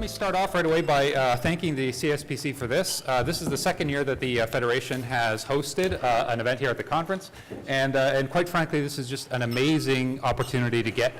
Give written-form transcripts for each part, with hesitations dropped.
me start off right away by thanking the CSPC for this. This is the second year that the Federation has hosted an event here at the conference, and quite frankly, this is just an amazing opportunity to get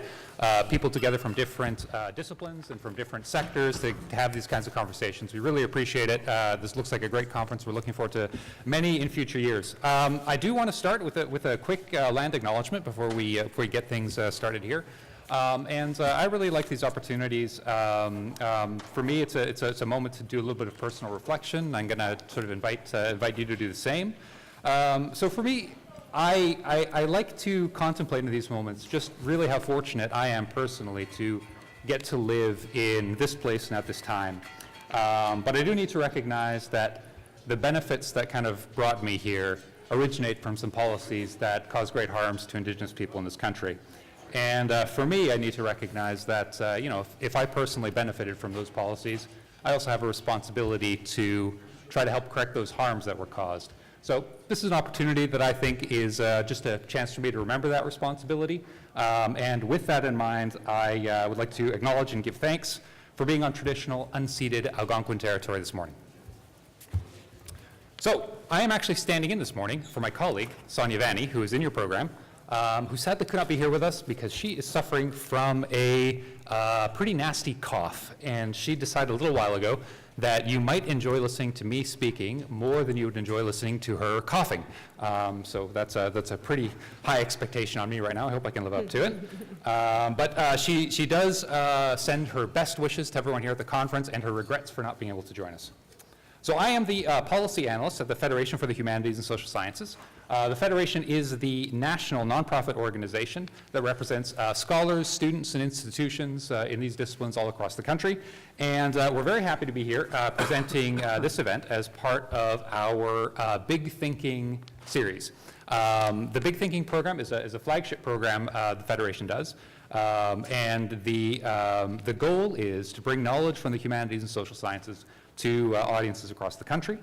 people together from different disciplines and from different sectors to have these kinds of conversations. We really appreciate it. This looks like a great conference. We're looking forward to many in future years. I do want to start with a quick land acknowledgement before we get things started here. I really like these opportunities. For me, it's a moment to do a little bit of personal reflection. I'm going to sort of invite you to do the same. So for me, I like to contemplate in these moments just really how fortunate I am personally to get to live in this place and at this time. But I do need to recognize that the benefits that kind of brought me here originate from some policies that cause great harms to Indigenous people in this country. And for me, I need to recognize that, if I personally benefited from those policies, I also have a responsibility to try to help correct those harms that were caused. So this is an opportunity that I think is just a chance for me to remember that responsibility. And with that in mind, I would like to acknowledge and give thanks for being on traditional unceded Algonquin territory this morning. So I am actually standing in this morning for my colleague, Sonia Vanni, who is in your program, who sadly could not be here with us because she is suffering from a pretty nasty cough. And she decided a little while ago that you might enjoy listening to me speaking more than you would enjoy listening to her coughing. So that's a pretty high expectation on me right now. I hope I can live up to it. But she does send her best wishes to everyone here at the conference and her regrets for not being able to join us. So I am the policy analyst at the Federation for the Humanities and Social Sciences. The Federation is the national nonprofit organization that represents scholars, students, and institutions in these disciplines all across the country. And we're very happy to be here presenting this event as part of our Big Thinking series. The Big Thinking program is a flagship program the Federation does. And the goal is to bring knowledge from the humanities and social sciences to audiences across the country.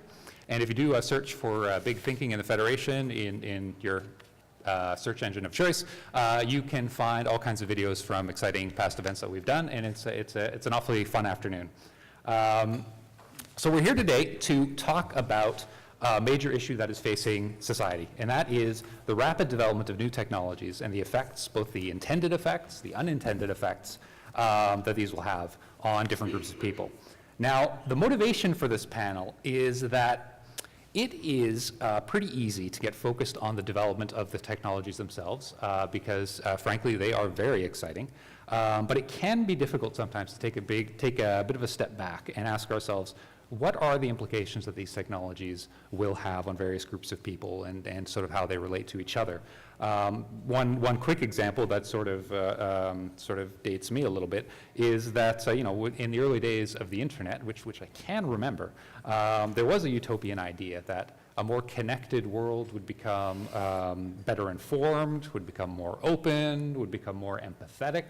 And if you do a search for Big Thinking in the Federation in your search engine of choice, you can find all kinds of videos from exciting past events that we've done, and it's an awfully fun afternoon. So we're here today to talk about a major issue that is facing society, and that is the rapid development of new technologies and the effects, both the intended effects, the unintended effects, that these will have on different groups of people. Now, the motivation for this panel is that it is pretty easy to get focused on the development of the technologies themselves because, frankly, they are very exciting. But it can be difficult sometimes to take a bit of a step back and ask ourselves, what are the implications that these technologies will have on various groups of people and sort of how they relate to each other? One quick example that sort of dates me a little bit is that in the early days of the internet, which I can remember, there was a utopian idea that a more connected world would become better informed, would become more open, would become more empathetic.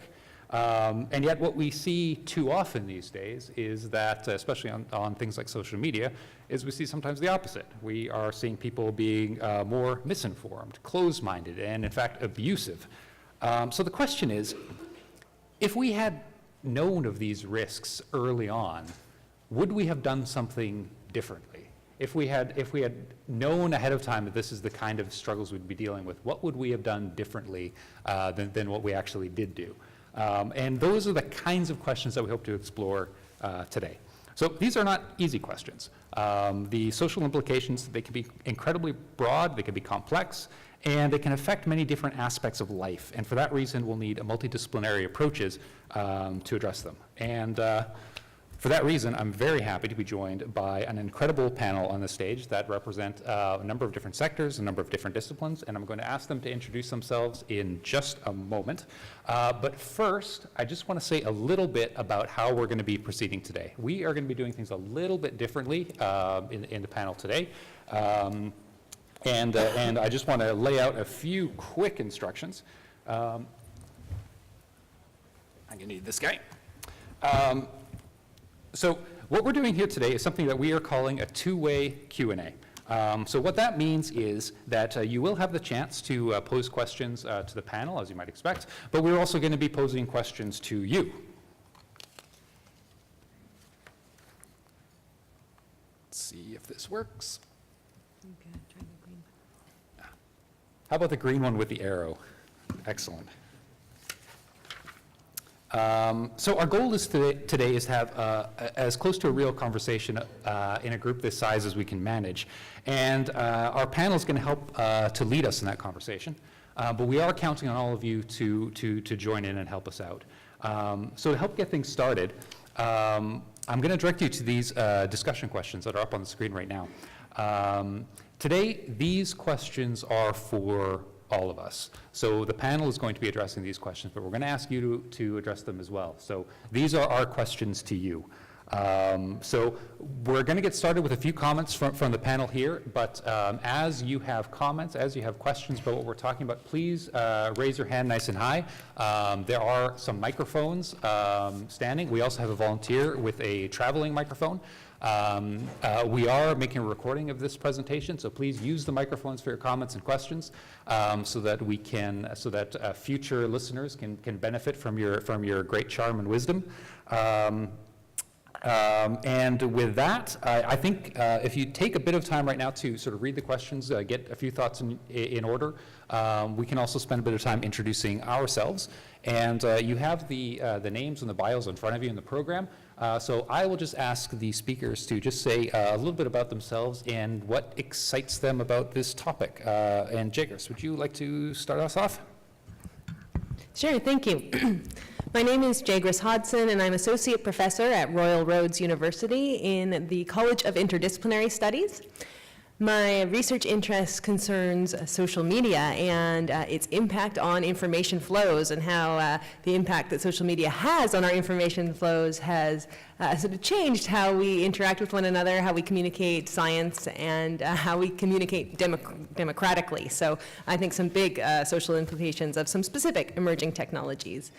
And yet what we see too often these days is that, especially on things like social media, is we see sometimes the opposite. We are seeing people being more misinformed, closed-minded, and in fact abusive. So the question is, if we had known of these risks early on, would we have done something differently? If we had known ahead of time that this is the kind of struggles we'd be dealing with, what would we have done differently than what we actually did do? And those are the kinds of questions that we hope to explore today. So these are not easy questions. The social implications, they can be incredibly broad, they can be complex, and they can affect many different aspects of life. And for that reason, we'll need multidisciplinary approaches to address them. And for that reason, I'm very happy to be joined by an incredible panel on the stage that represent a number of different sectors, a number of different disciplines, and I'm going to ask them to introduce themselves in just a moment. But first, I just want to say a little bit about how we're going to be proceeding today. We are going to be doing things a little bit differently in the panel today. And I just want to lay out a few quick instructions. I'm going to need this guy. So what we're doing here today is something that we are calling a two-way Q&A. So what that means is that you will have the chance to pose questions to the panel, as you might expect, but we're also going to be posing questions to you. see if this works. Okay, try the green. How about the green one with the arrow? Excellent. So our goal is today is to have as close to a real conversation in a group this size as we can manage. And our panel is going to help to lead us in that conversation. But we are counting on all of you to join in and help us out. So to help get things started, I'm going to direct you to these discussion questions that are up on the screen right now. Today, these questions are for all of us. So the panel is going to be addressing these questions, but we're going to ask you to address them as well. So these are our questions to you. So we're going to get started with a few comments from the panel here, but as you have comments, as you have questions about what we're talking about, please raise your hand nice and high. There are some microphones standing. We also have a volunteer with a traveling microphone. We are making a recording of this presentation, so please use the microphones for your comments and questions, so that future listeners can benefit from your great charm and wisdom. And with that, I think if you take a bit of time right now to sort of read the questions, get a few thoughts in order, we can also spend a bit of time introducing ourselves. And you have the names and the bios in front of you in the program. So I will just ask the speakers to just say a little bit about themselves and what excites them about this topic. And Jaigris, would you like to start us off? Sure, thank you. My name is Jaigris Hodson, and I'm Associate Professor at Royal Roads University in the College of Interdisciplinary Studies. My research interest concerns social media and its impact on information flows, and how the impact that social media has on our information flows has sort of changed how we interact with one another, how we communicate science, and how we communicate democratically. So I think some big social implications of some specific emerging technologies.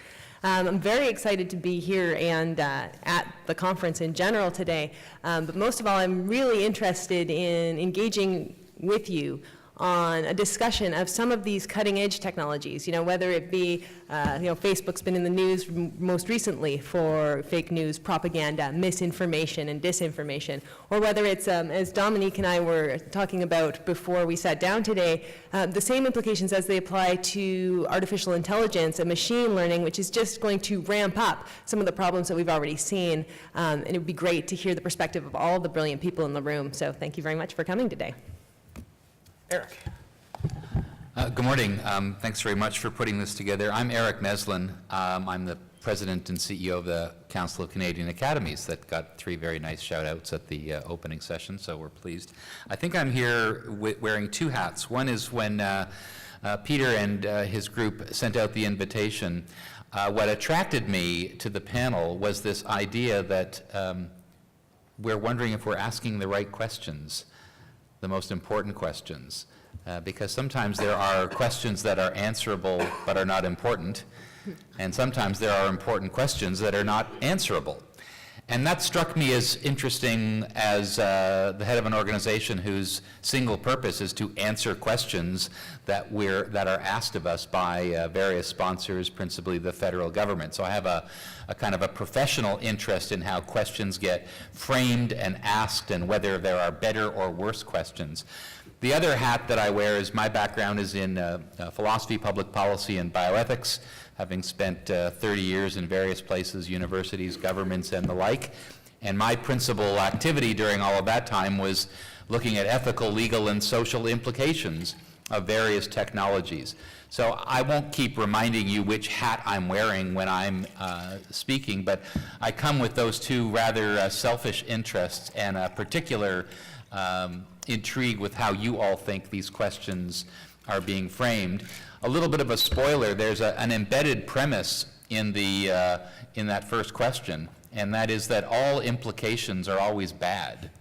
I'm very excited to be here and at the conference in general today, but most of all, I'm really interested in engaging with you on a discussion of some of these cutting-edge technologies, whether it be, Facebook's been in the news most recently for fake news, propaganda, misinformation, and disinformation, or whether it's, as Dominic and I were talking about before we sat down today, the same implications as they apply to artificial intelligence and machine learning, which is just going to ramp up some of the problems that we've already seen, and it would be great to hear the perspective of all the brilliant people in the room. So thank you very much for coming today. Eric. Good morning. Thanks very much for putting this together. I'm Eric Meslin. I'm the president and CEO of the Council of Canadian Academies that got 3 very nice shout-outs at the opening session, so we're pleased. I think I'm here wearing 2 hats. One is when Peter and his group sent out the invitation, what attracted me to the panel was this idea that we're wondering if we're asking the right questions, the most important questions, because sometimes there are questions that are answerable but are not important, and sometimes there are important questions that are not answerable. And that struck me as interesting as the head of an organization whose single purpose is to answer questions that are asked of us by various sponsors, principally the federal government. So I have a kind of a professional interest in how questions get framed and asked, and whether there are better or worse questions. The other hat that I wear is my background is in philosophy, public policy, and bioethics, having spent 30 years in various places, universities, governments, and the like. And my principal activity during all of that time was looking at ethical, legal, and social implications of various technologies. So I won't keep reminding you which hat I'm wearing when I'm speaking, but I come with those 2 rather selfish interests and a particular intrigue with how you all think these questions are being framed. A little bit of a spoiler, there's an embedded premise in that first question, and that is that all implications are always bad.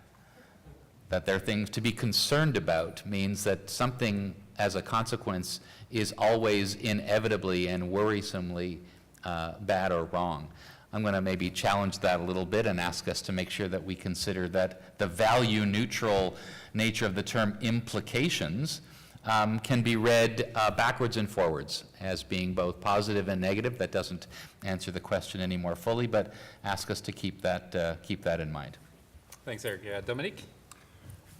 That they're things to be concerned about means that something as a consequence is always inevitably and worrisomely bad or wrong. I'm going to maybe challenge that a little bit and ask us to make sure that we consider that the value-neutral nature of the term implications can be read backwards and forwards as being both positive and negative. That doesn't answer the question any more fully, but ask us to keep that in mind. Thanks, Eric. Yeah, Dominic?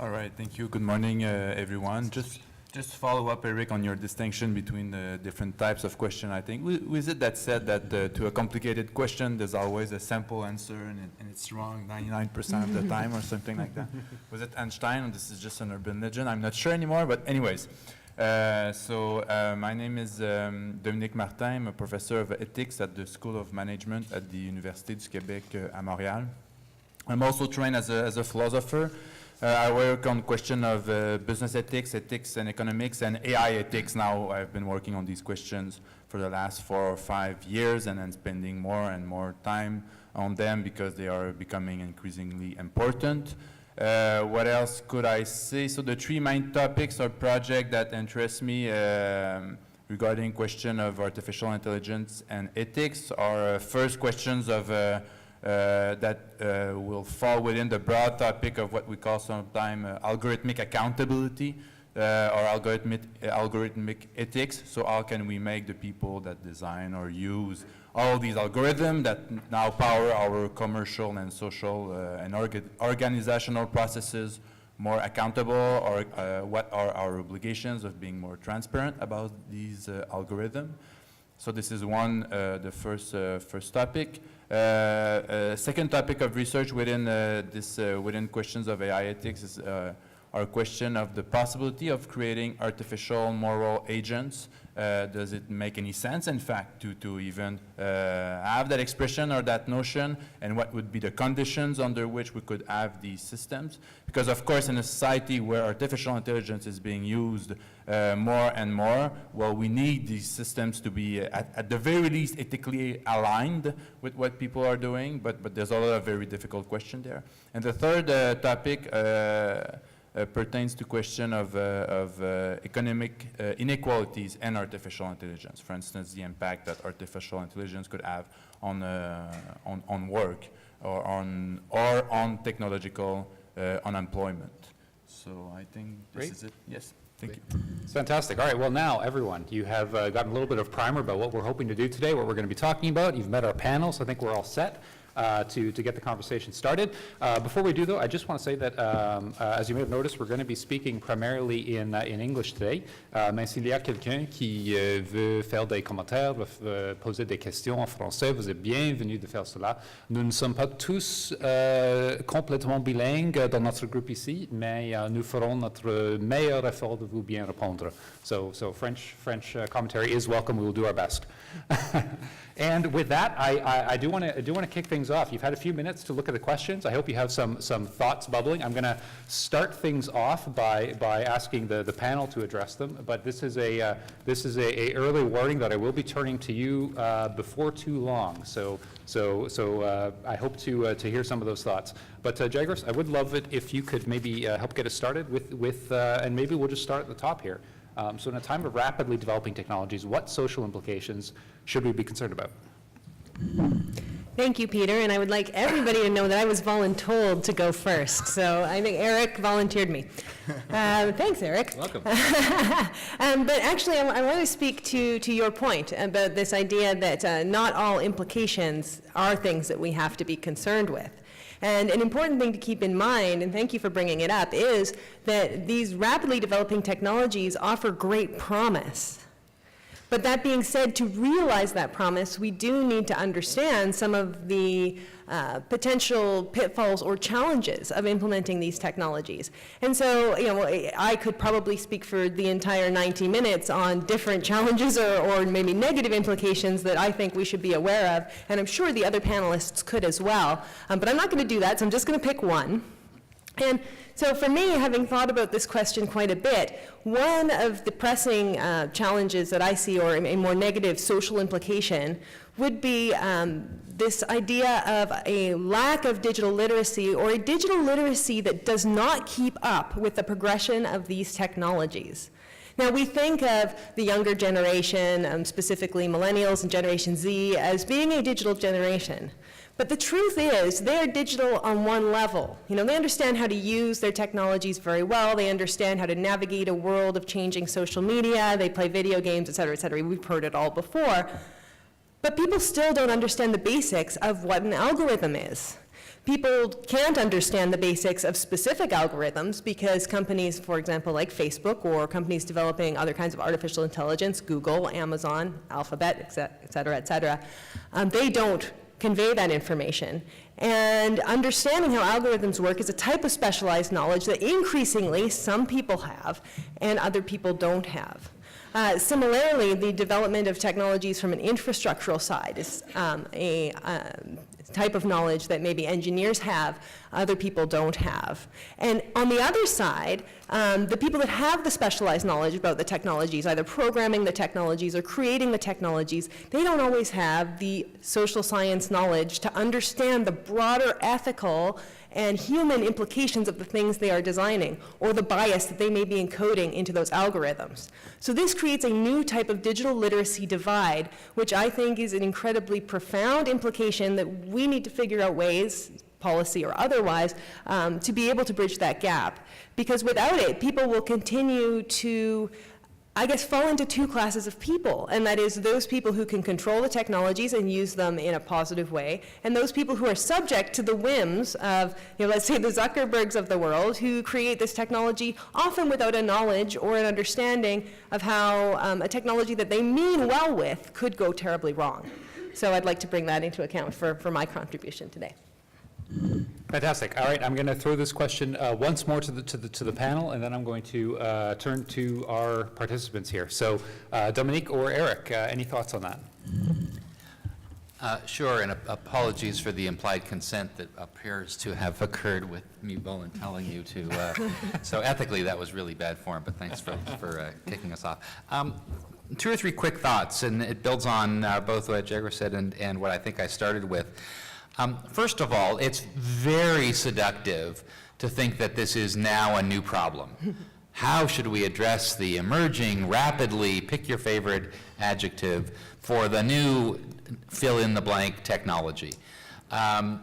All right, thank you. Good morning, everyone. Just follow up, Eric, on your distinction between the different types of question. I think, who is it that said that to a complicated question, there's always a simple answer and it's wrong 99% of the time or something like that? Was it Einstein, or this is just an urban legend? I'm not sure anymore, but anyways. My name is Dominic Martin. I'm a professor of ethics at the School of Management at the Université du Québec à Montréal. I'm also trained as a philosopher. I work on question of business ethics, ethics and economics, and AI ethics now. I've been working on these questions for the last 4 or 5 years and then spending more and more time on them because they are becoming increasingly important. What else could I say? So the 3 main topics or projects that interest me regarding question of artificial intelligence and ethics are first questions of that will fall within the broad topic of what we call sometimes algorithmic accountability or algorithmic ethics. So how can we make the people that design or use all these algorithms that now power our commercial and social and organizational processes more accountable, or what are our obligations of being more transparent about these algorithms? So this is one, the first topic. Second topic of research within within questions of AI ethics is our question of the possibility of creating artificial moral agents. Does it make any sense, in fact, to even have that expression or that notion, and what would be the conditions under which we could have these systems? Because, of course, in a society where artificial intelligence is being used more and more, well, we need these systems to be, at the very least, ethically aligned with what people are doing, but there's a lot of very difficult questions there. And the third topic pertains to question of economic inequalities and artificial intelligence. For instance, the impact that artificial intelligence could have on work or on technological unemployment. So I think this is it. Yes. Thank you. It's fantastic. All right, well now, everyone, you have gotten a little bit of primer about what we're hoping to do today, what we're going to be talking about. You've met our panel, so I think we're all set to get the conversation started. Before we do, though, I just want to say that, as you may have noticed, we're going to be speaking primarily in English today. Mais s'il y a quelqu'un qui veut faire des commentaires, veut poser des questions en français, vous êtes bienvenus de faire cela. Nous ne sommes pas tous complètement bilingues dans notre groupe ici, mais nous ferons notre meilleur effort de vous bien répondre. So French commentary is welcome. We will do our best. And with that, I do want to kick things off. You've had a few minutes to look at the questions. I hope you have some thoughts bubbling. I'm going to start things off by asking the panel to address them. But this is a early warning that I will be turning to you before too long. So I hope to hear some of those thoughts. But Jaigris, I would love it if you could maybe help get us started with and maybe we'll just start at the top here. So in a time of rapidly developing technologies, what social implications should we be concerned about? Thank you, Peter, and I would like everybody to know that I was voluntold to go first, so I think Eric volunteered me. Thanks, Eric. Welcome. But actually, I want to speak to your point about this idea that not all implications are things that we have to be concerned with. And an important thing to keep in mind, and thank you for bringing it up, is that these rapidly developing technologies offer great promise. But that being said, to realize that promise, we do need to understand some of the potential pitfalls or challenges of implementing these technologies. And so, I could probably speak for the entire 90 minutes on different challenges or maybe negative implications that I think we should be aware of, and I'm sure the other panelists could as well. But I'm not going to do that, so I'm just going to pick one. And so for me, having thought about this question quite a bit, one of the pressing challenges that I see, or a more negative social implication, would be this idea of a lack of digital literacy, or a digital literacy that does not keep up with the progression of these technologies. Now, we think of the younger generation, specifically millennials and Generation Z, as being a digital generation. But the truth is, they are digital on one level. They understand how to use their technologies very well. They understand how to navigate a world of changing social media. They play video games, et cetera, et cetera. We've heard it all before. But people still don't understand the basics of what an algorithm is. People can't understand the basics of specific algorithms because companies, for example, like Facebook, or companies developing other kinds of artificial intelligence, Google, Amazon, Alphabet, et cetera, they don't convey that information. And understanding how algorithms work is a type of specialized knowledge that increasingly some people have and other people don't have. Similarly, the development of technologies from an infrastructural side is a type of knowledge that maybe engineers have, other people don't have. And on the other side, the people that have the specialized knowledge about the technologies, either programming the technologies or creating the technologies, they don't always have the social science knowledge to understand the broader ethical and human implications of the things they are designing, or the bias that they may be encoding into those algorithms. So this creates a new type of digital literacy divide, which I think is an incredibly profound implication that we need to figure out ways, policy or otherwise, to be able to bridge that gap. Because without it, people will continue to, I guess, fall into two classes of people, and that is those people who can control the technologies and use them in a positive way, and those people who are subject to the whims of, let's say the Zuckerbergs of the world, who create this technology often without a knowledge or an understanding of how a technology that they mean well with could go terribly wrong. So I'd like to bring that into account for my contribution today. Fantastic. All right, I'm going to throw this question once more to the panel, and then I'm going to turn to our participants here. So, Dominic or Eric, any thoughts on that? Sure, and apologies for the implied consent that appears to have occurred with me volunteering you to. So ethically, that was really bad form, but thanks for kicking us off. Two or three quick thoughts, and it builds on both what Jaigris said and what I think I started with. First of all, it's very seductive to think that this is now a new problem. How should we address the emerging, rapidly, pick your favorite adjective, for the new fill-in-the-blank technology? I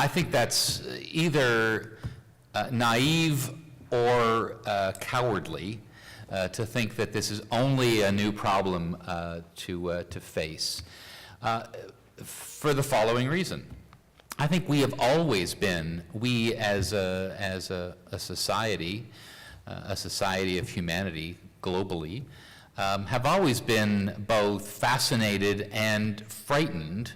think that's either naive or cowardly to think that this is only a new problem to face. For the following reason. I think we have always been, we as a society of humanity globally, have always been both fascinated and frightened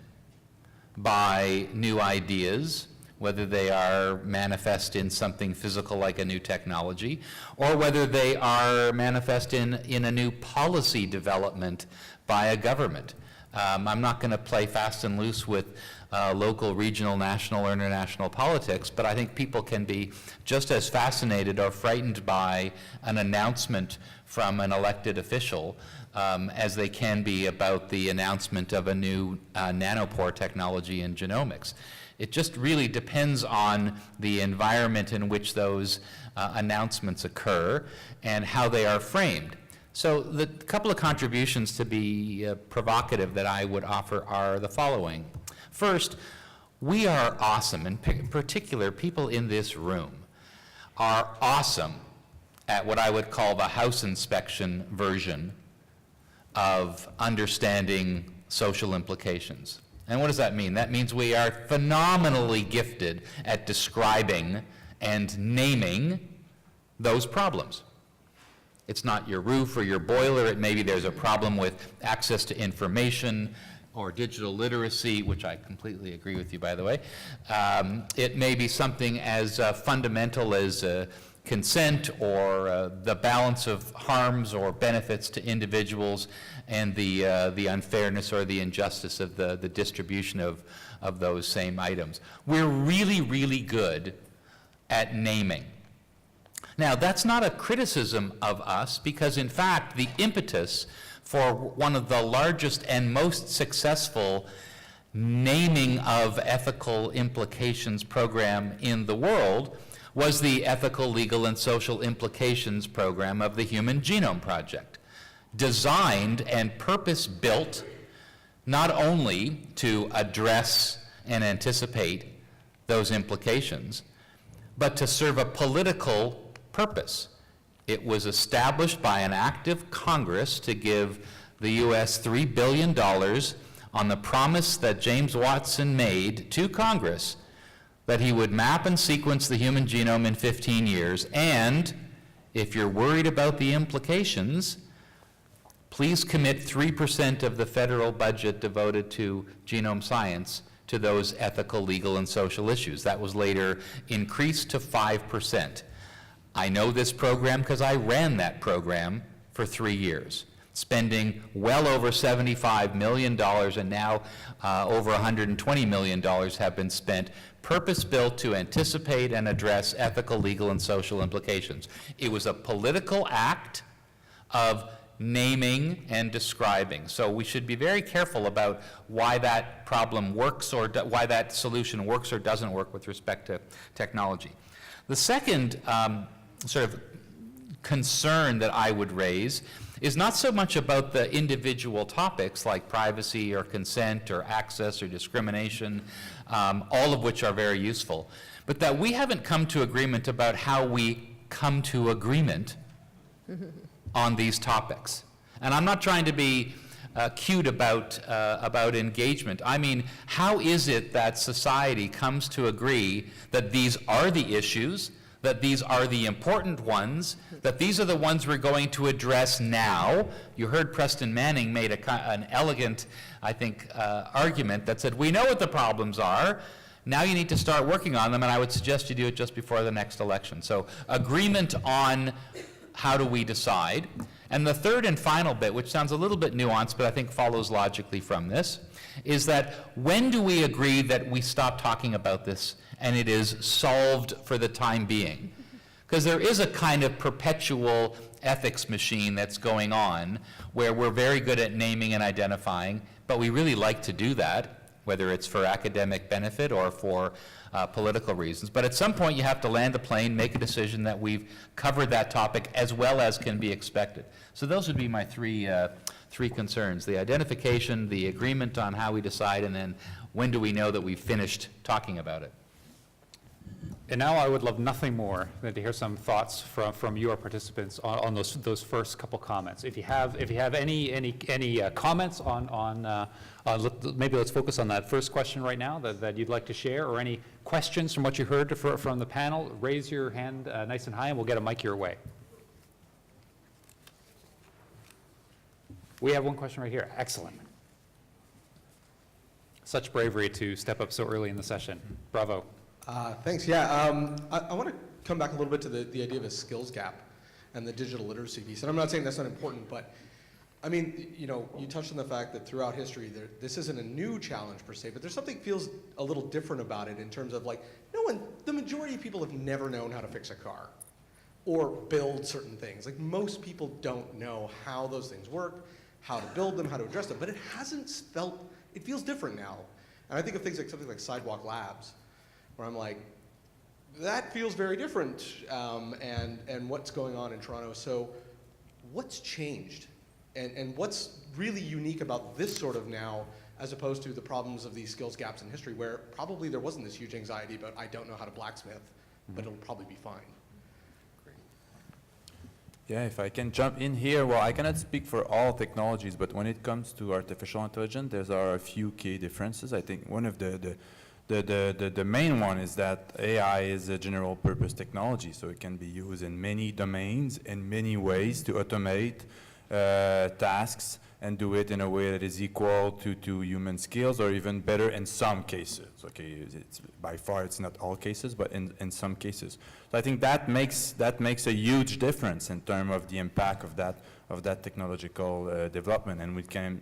by new ideas, whether they are manifest in something physical like a new technology, or whether they are manifest in a new policy development by a government. I'm not going to play fast and loose with local, regional, national, or international politics, but I think people can be just as fascinated or frightened by an announcement from an elected official as they can be about the announcement of a new nanopore technology in genomics. It just really depends on the environment in which those announcements occur and how they are framed. So the couple of contributions to be provocative that I would offer are the following. First, we are awesome, in particular, people in this room are awesome at what I would call the house inspection version of understanding social implications. And what does that mean? That means we are phenomenally gifted at describing and naming those problems. It's not your roof or your boiler. It maybe there's a problem with access to information or digital literacy, which I completely agree with you, by the way. It may be something as fundamental as consent or the balance of harms or benefits to individuals and the unfairness or the injustice of the distribution of those same items. We're really, really good at naming. Now, that's not a criticism of us, because in fact, the impetus for one of the largest and most successful naming of ethical implications program in the world was the Ethical, Legal, and Social Implications program of the Human Genome Project, designed and purpose-built not only to address and anticipate those implications, but to serve a political purpose. It was established by an act of Congress to give the U.S. $3 billion on the promise that James Watson made to Congress that he would map and sequence the human genome in 15 years, and if you're worried about the implications, please commit 3% of the federal budget devoted to genome science to those ethical, legal, and social issues. That was later increased to 5%. I know this program because I ran that program for 3 years, spending well over $75 million, and now over $120 million have been spent, purpose-built to anticipate and address ethical, legal, and social implications. It was a political act of naming and describing. So we should be very careful about why that problem works or why that solution works or doesn't work with respect to technology. The second sort of concern that I would raise is not so much about the individual topics like privacy or consent or access or discrimination, all of which are very useful, but that we haven't come to agreement about how we come to agreement on these topics. And I'm not trying to be cute about engagement. I mean, how is it that society comes to agree that these are the issues, that these are the important ones, that these are the ones we're going to address now? You heard Preston Manning made an elegant, I think, argument that said, we know what the problems are, now you need to start working on them, and I would suggest you do it just before the next election. So agreement on how do we decide. And the third and final bit, which sounds a little bit nuanced, but I think follows logically from this, is that when do we agree that we stop talking about this and it is solved for the time being? Because there is a kind of perpetual ethics machine that's going on where we're very good at naming and identifying, but we really like to do that, whether it's for academic benefit or for political reasons. But at some point you have to land the plane, make a decision that we've covered that topic as well as can be expected. So those would be my three concerns: the identification, the agreement on how we decide, and then when do we know that we've finished talking about it. And now I would love nothing more than to hear some thoughts from your participants on those first couple comments. If you have any comments on maybe let's focus on that first question right now that you'd like to share, or any questions from what you heard from the panel. Raise your hand nice and high, and we'll get a mic your way. We have one question right here. Excellent. Such bravery to step up so early in the session. Bravo. Thanks. Yeah, I want to come back a little bit to the idea of a skills gap and the digital literacy piece. And I'm not saying that's not important, but I mean, you know, you touched on the fact that throughout history, this isn't a new challenge per se, but there's something feels a little different about it in terms of like, the majority of people have never known how to fix a car or build certain things. Like most people don't know how those things work, how to build them, how to address them, but it feels different now. And I think of things like something like Sidewalk Labs, where I'm like, that feels very different, and what's going on in Toronto. So what's changed? And what's really unique about this sort of now, as opposed to the problems of these skills gaps in history, where probably there wasn't this huge anxiety about, I don't know how to blacksmith, but it'll probably be fine. Yeah, if I can jump in here, well, I cannot speak for all technologies, but when it comes to artificial intelligence, there are a few key differences. I think one of the main one is that AI is a general purpose technology, so it can be used in many domains, in many ways to automate tasks and do it in a way that is equal to human skills, or even better in some cases. Okay, by far it's not all cases, but in some cases. So I think that makes a huge difference in terms of the impact of that technological development, and we can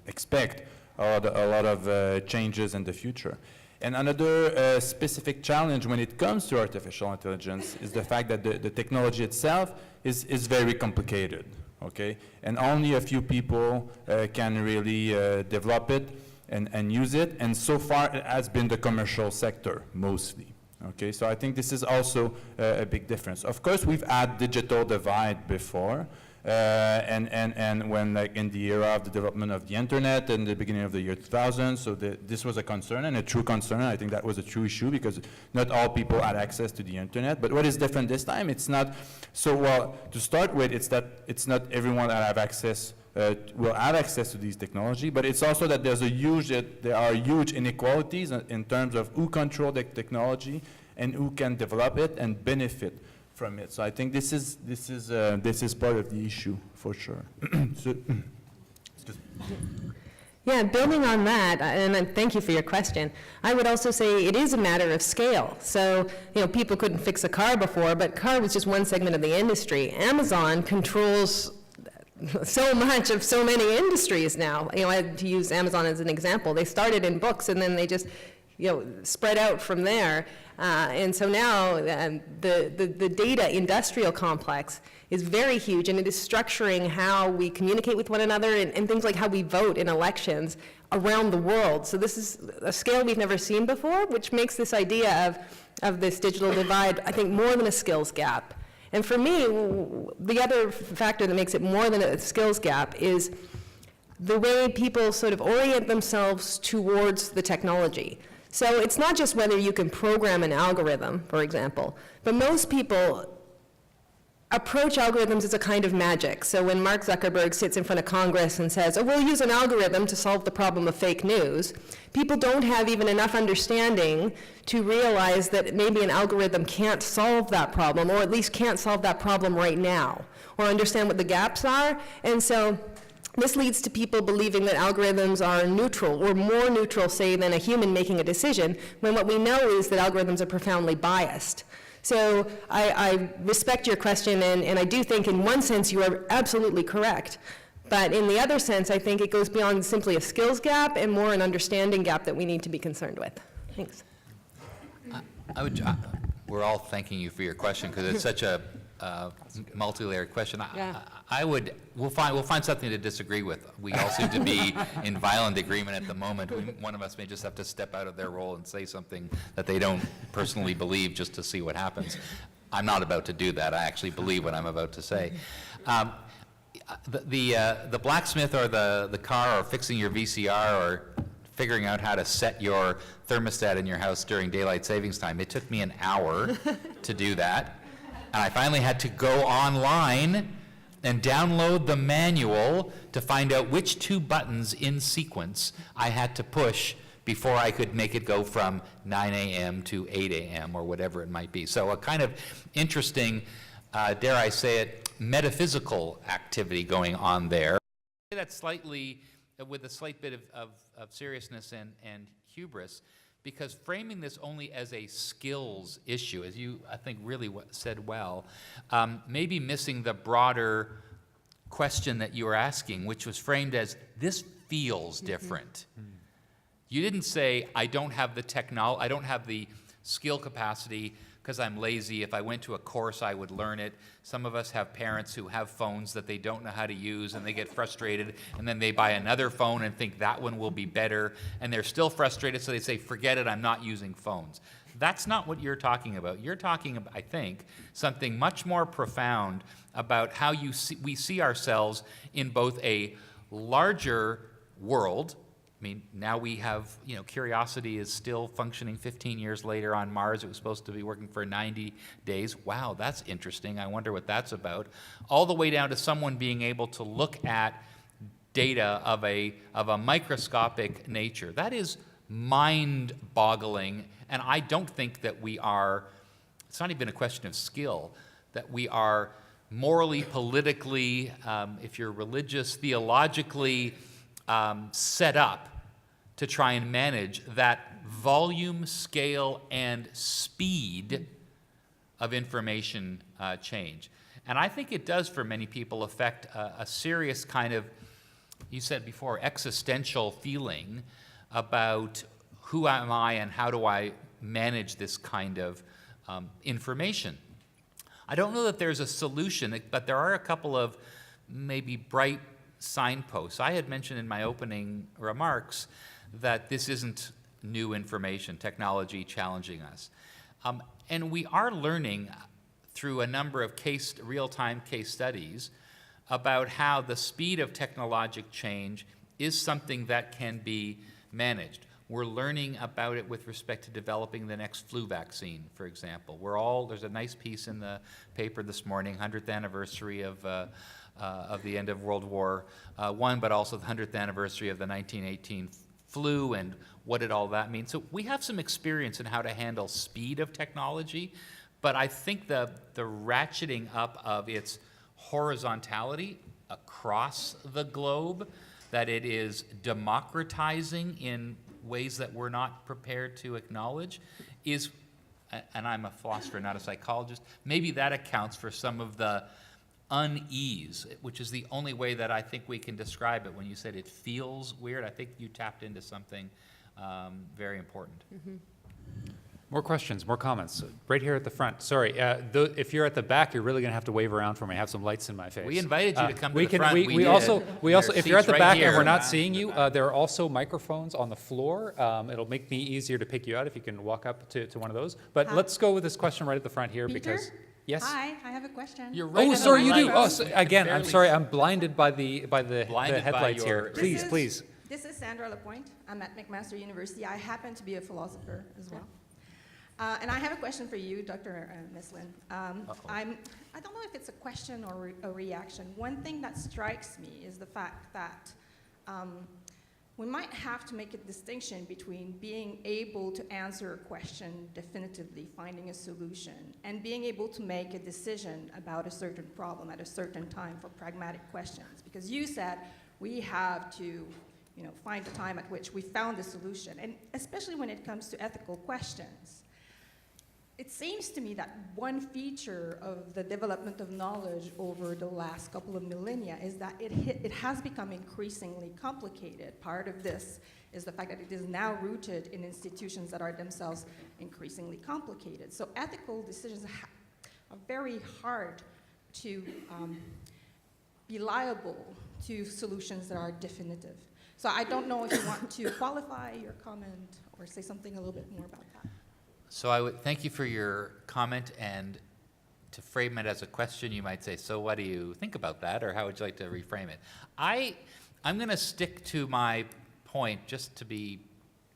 expect a lot of changes in the future. And another specific challenge when it comes to artificial intelligence is the fact that the technology itself is very complicated. Okay, and only a few people can really develop it and use it, and so far it has been the commercial sector mostly. Okay, so I think this is also a big difference. Of course, we've had digital divide before, and when, like, in the era of the development of the internet in the beginning of the year 2000, so this was a concern, and a true concern. I think that was a true issue because not all people had access to the internet. But what is different this time? It's not so, well, to start with, it's that it's not everyone that have access will have access to these technology, but it's also that there are huge inequalities in terms of who control the technology and who can develop it and benefit from it. So I think this is part of the issue for sure. So, excuse me. Yeah, building on that, and thank you for your question, I would also say it is a matter of scale. So, people couldn't fix a car before, but car was just one segment of the industry. Amazon controls so much of so many industries now. To use Amazon as an example, they started in books and then they just, spread out from there. And so now the data industrial complex is very huge, and it is structuring how we communicate with one another and things like how we vote in elections around the world. So this is a scale we've never seen before, which makes this idea of this digital divide, I think, more than a skills gap. And for me, the other factor that makes it more than a skills gap is the way people sort of orient themselves towards the technology. So it's not just whether you can program an algorithm, for example, but most people approach algorithms as a kind of magic. So when Mark Zuckerberg sits in front of Congress and says, oh, we'll use an algorithm to solve the problem of fake news, people don't have even enough understanding to realize that maybe an algorithm can't solve that problem, or at least can't solve that problem right now, or understand what the gaps are. And so this leads to people believing that algorithms are neutral, or more neutral, say, than a human making a decision, when what we know is that algorithms are profoundly biased. So I respect your question, and I do think in one sense you are absolutely correct. But in the other sense, I think it goes beyond simply a skills gap and more an understanding gap that we need to be concerned with. Thanks. We're all thanking you for your question because it's such a multi-layered question. Yeah. We'll find something to disagree with. We all seem to be in violent agreement at the moment. One of us may just have to step out of their role and say something that they don't personally believe just to see what happens. I'm not about to do that. I actually believe what I'm about to say. The blacksmith or the car or fixing your VCR or figuring out how to set your thermostat in your house during daylight savings time, it took me an hour to do that. And I finally had to go online and download the manual to find out which two buttons in sequence I had to push before I could make it go from 9 a.m. to 8 a.m. or whatever it might be. So a kind of interesting, dare I say it, metaphysical activity going on there. That's slightly, with a slight bit of seriousness and hubris, because framing this only as a skills issue, as you, I think, really said well, maybe missing the broader question that you were asking, which was framed as, this feels different. You didn't say, I don't have the skill capacity because I'm lazy. If I went to a course, I would learn it. Some of us have parents who have phones that they don't know how to use, and they get frustrated, and then they buy another phone and think that one will be better, and they're still frustrated, so they say, forget it, I'm not using phones. That's not what you're talking about. You're talking about, I think, something much more profound about how we see ourselves in both a larger world. I mean, now we have, Curiosity is still functioning 15 years later on Mars. It was supposed to be working for 90 days. Wow, that's interesting. I wonder what that's about. All the way down to someone being able to look at data of a microscopic nature. That is mind-boggling, and I don't think that we are, it's not even a question of skill, that we are morally, politically, if you're religious, theologically set up to try and manage that volume, scale, and speed of information change. And I think it does, for many people, affect a serious kind of, you said before, existential feeling about who am I and how do I manage this kind of information. I don't know that there's a solution, but there are a couple of maybe bright signposts. I had mentioned in my opening remarks that this isn't new information, technology challenging us. And we are learning through a number of real-time case studies about how the speed of technologic change is something that can be managed. We're learning about it with respect to developing the next flu vaccine, for example. There's a nice piece in the paper this morning, 100th anniversary of of the end of World War I, but also the 100th anniversary of the 1918 flu and what did all that mean. So we have some experience in how to handle speed of technology, but I think the ratcheting up of its horizontality across the globe, that it is democratizing in ways that we're not prepared to acknowledge, is, and I'm a philosopher, not a psychologist, maybe that accounts for some of the unease, which is the only way that I think we can describe it. When you said it feels weird, I think you tapped into something very important. More questions, more comments. Right here at the front. Sorry, if you're at the back, you're really going to have to wave around for me. I have some lights in my face. We invited you to come to we the can, front. We did. also, There are if you're at seats the right back here. and we're not seeing you, there are also microphones on the floor. It'll make me easier to pick you out if you can walk up to one of those. But Hi. let's go with this question right at the front here Peter? because, yes? Hi, I have a question. You're right. Oh, in sorry, the you do. light. Oh, so, again, I'm Barely sorry. I'm blinded by the Blinded by headlights your- here. Please, This is- please. This is Sandra Lapointe. I'm at McMaster University. I happen to be a philosopher as well. And I have a question for you, Dr. Meslin. I don't know if it's a question or a reaction. One thing that strikes me is the fact that we might have to make a distinction between being able to answer a question definitively, finding a solution, and being able to make a decision about a certain problem at a certain time for pragmatic questions. Because you said we have to, find a time at which we found a solution, and especially when it comes to ethical questions. It seems to me that one feature of the development of knowledge over the last couple of millennia is that it has become increasingly complicated. Part of this is the fact that it is now rooted in institutions that are themselves increasingly complicated. So ethical decisions are very hard to be liable to solutions that are definitive. So I don't know if you want to qualify your comment or say something a little bit more about that. So I would thank you for your comment, and to frame it as a question, you might say, so what do you think about that, or how would you like to reframe it? I'm going to stick to my point just to be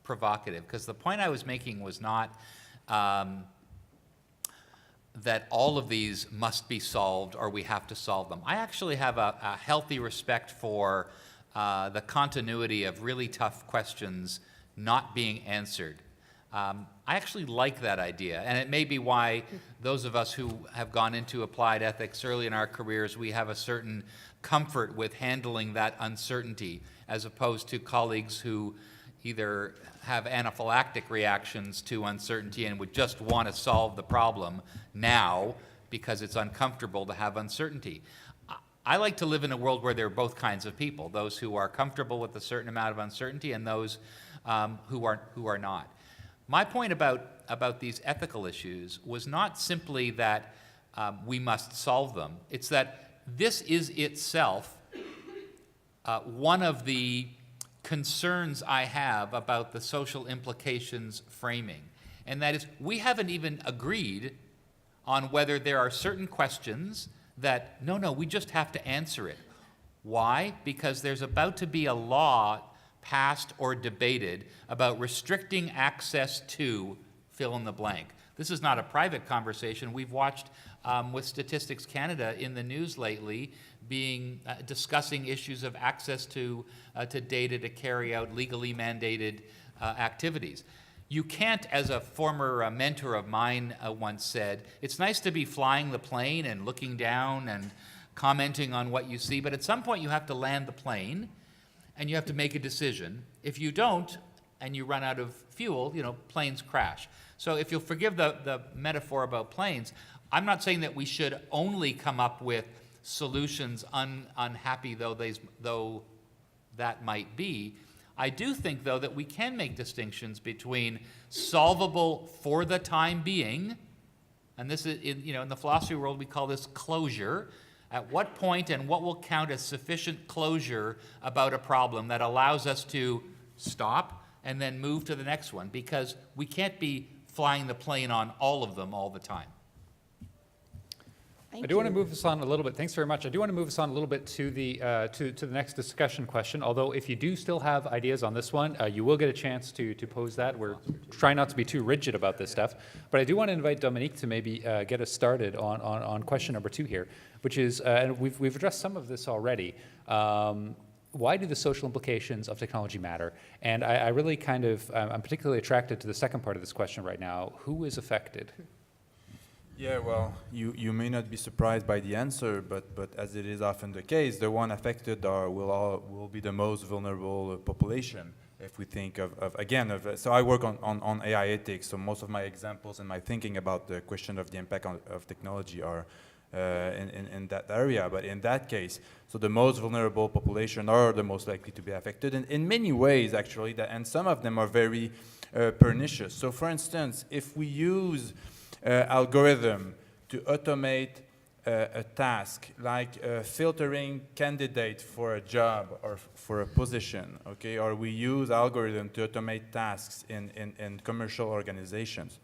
provocative, because the point I was making was not that all of these must be solved or we have to solve them. I actually have a healthy respect for the continuity of really tough questions not being answered. I actually like that idea, and it may be why those of us who have gone into applied ethics early in our careers, we have a certain comfort with handling that uncertainty, as opposed to colleagues who either have anaphylactic reactions to uncertainty and would just want to solve the problem now because it's uncomfortable to have uncertainty. I like to live in a world where there are both kinds of people, those who are comfortable with a certain amount of uncertainty and those who are not. My point about these ethical issues was not simply that we must solve them. It's that this is itself one of the concerns I have about the social implications framing. And that is, we haven't even agreed on whether there are certain questions that, no, we just have to answer it. Why? Because there's about to be a law passed or debated about restricting access to fill in the blank. This is not a private conversation. We've watched with Statistics Canada in the news lately discussing issues of access to data to carry out legally mandated activities. You can't, as a former mentor of mine once said, it's nice to be flying the plane and looking down and commenting on what you see, but at some point you have to land the plane and you have to make a decision. If you don't, and you run out of fuel, planes crash. So if you'll forgive the metaphor about planes, I'm not saying that we should only come up with solutions, unhappy though that might be. I do think, though, that we can make distinctions between solvable for the time being, and this is, in the philosophy world, we call this closure. At what point and what will count as sufficient closure about a problem that allows us to stop and then move to the next one? Because we can't be flying the plane on all of them all the time. Thank I do want to you. move us on a little bit. Thanks very much. I do want to move us on a little bit to the to the next discussion question. Although, if you do still have ideas on this one, you will get a chance to pose that. We're trying not to be too rigid about this stuff, but I do want to invite Dominic to maybe get us started on question number 2 here, which is, and we've addressed some of this already. Why do the social implications of technology matter? And I really kind of, I'm particularly attracted to the second part of this question right now. Who is affected? Yeah, well, you may not be surprised by the answer, but as it is often the case, the one affected will be the most vulnerable population. If we think so I work on AI ethics, so most of my examples and my thinking about the question of the impact of technology are in that area. But in that case, so the most vulnerable population are the most likely to be affected in many ways, actually, and some of them are very pernicious. So for instance, if we use algorithm to automate a task like filtering candidate for a job or for a position, okay, or we use algorithm to automate tasks in commercial organizations.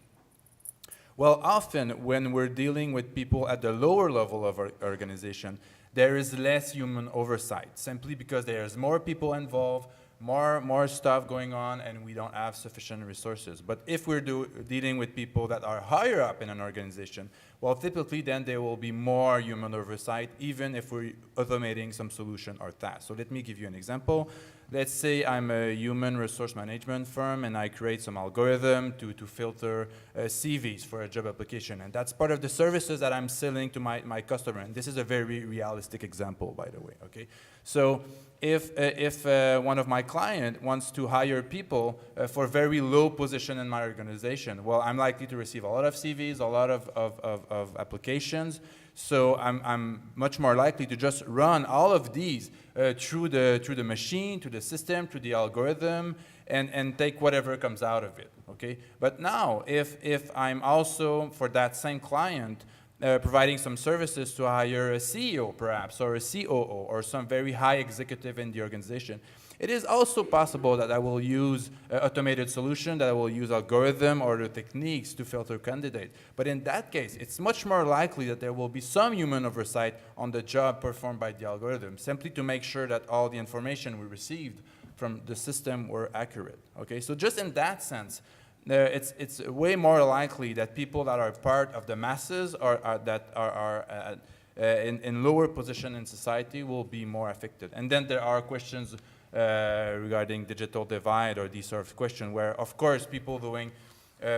Well, often when we're dealing with people at the lower level of our organization, there is less human oversight, simply because there's more people involved, more stuff going on, and we don't have sufficient resources. But if we're dealing with people that are higher up in an organization, well, typically then there will be more human oversight, even if we're automating some solution or task. So let me give you an example. Let's say I'm a human resource management firm and I create some algorithm to filter CVs for a job application. And that's part of the services that I'm selling to my customer. And this is a very realistic example, by the way, okay? So if one of my clients wants to hire people for very low position in my organization, well, I'm likely to receive a lot of CVs, a lot of applications. So I'm much more likely to just run all of these through the machine, to the system, to the algorithm, and take whatever comes out of it, okay? But now, if I'm also, for that same client, providing some services to hire a CEO, perhaps, or a COO, or some very high executive in the organization, it is also possible that I will use automated solution, that I will use algorithm or the techniques to filter candidates. But in that case, it's much more likely that there will be some human oversight on the job performed by the algorithm, simply to make sure that all the information we received from the system were accurate. Okay, so just in that sense, it's way more likely that people that are part of the masses or that are in lower position in society will be more affected. And then there are questions regarding digital divide or these sort of questions where, of course, people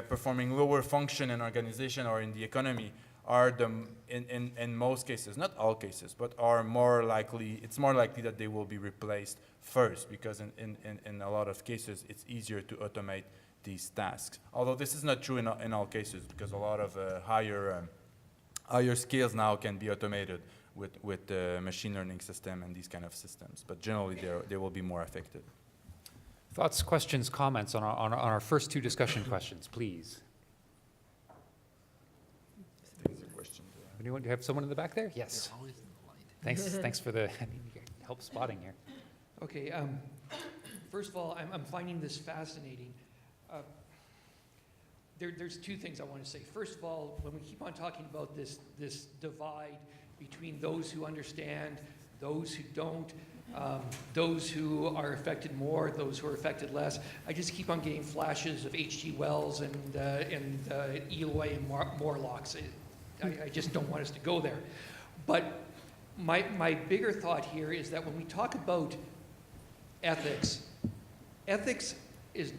performing lower function in organization or in the economy are in most cases, not all cases, but are more likely, it's more likely that they will be replaced first, because in a lot of cases, it's easier to automate these tasks. Although this is not true in all cases, because a lot of higher skills now can be automated with the machine learning system and these kind of systems. But generally, they will be more affected. Thoughts, questions, comments on our first 2 discussion questions, please. Anyone? Do you have someone in the back there? Yes. Thanks for the help spotting here. Okay. First of all, I'm finding this fascinating. There's 2 things I want to say. First of all, when we keep on talking about this divide between those who understand, those who don't, those who are affected more, those who are affected less, I just keep on getting flashes of H.G. Wells and Eloy and Morlocks. I just don't want us to go there. But my bigger thought here is that when we talk about ethics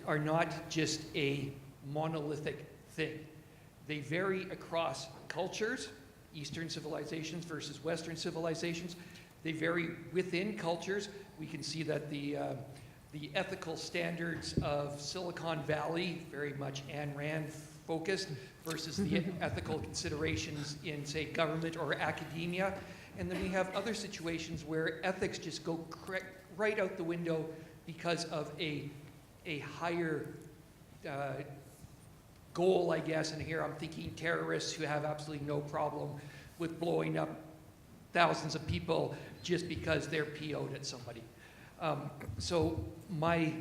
are not just a monolithic thing. They vary across cultures, Eastern civilizations versus Western civilizations. They vary within cultures. We can see that the ethical standards of Silicon Valley, very much Ayn Rand focused, versus the ethical considerations in, say, government or academia. And then we have other situations where ethics just go right out the window because of a higher goal, I guess. And here I'm thinking terrorists who have absolutely no problem with blowing up thousands of people just because they're PO'd at somebody. So my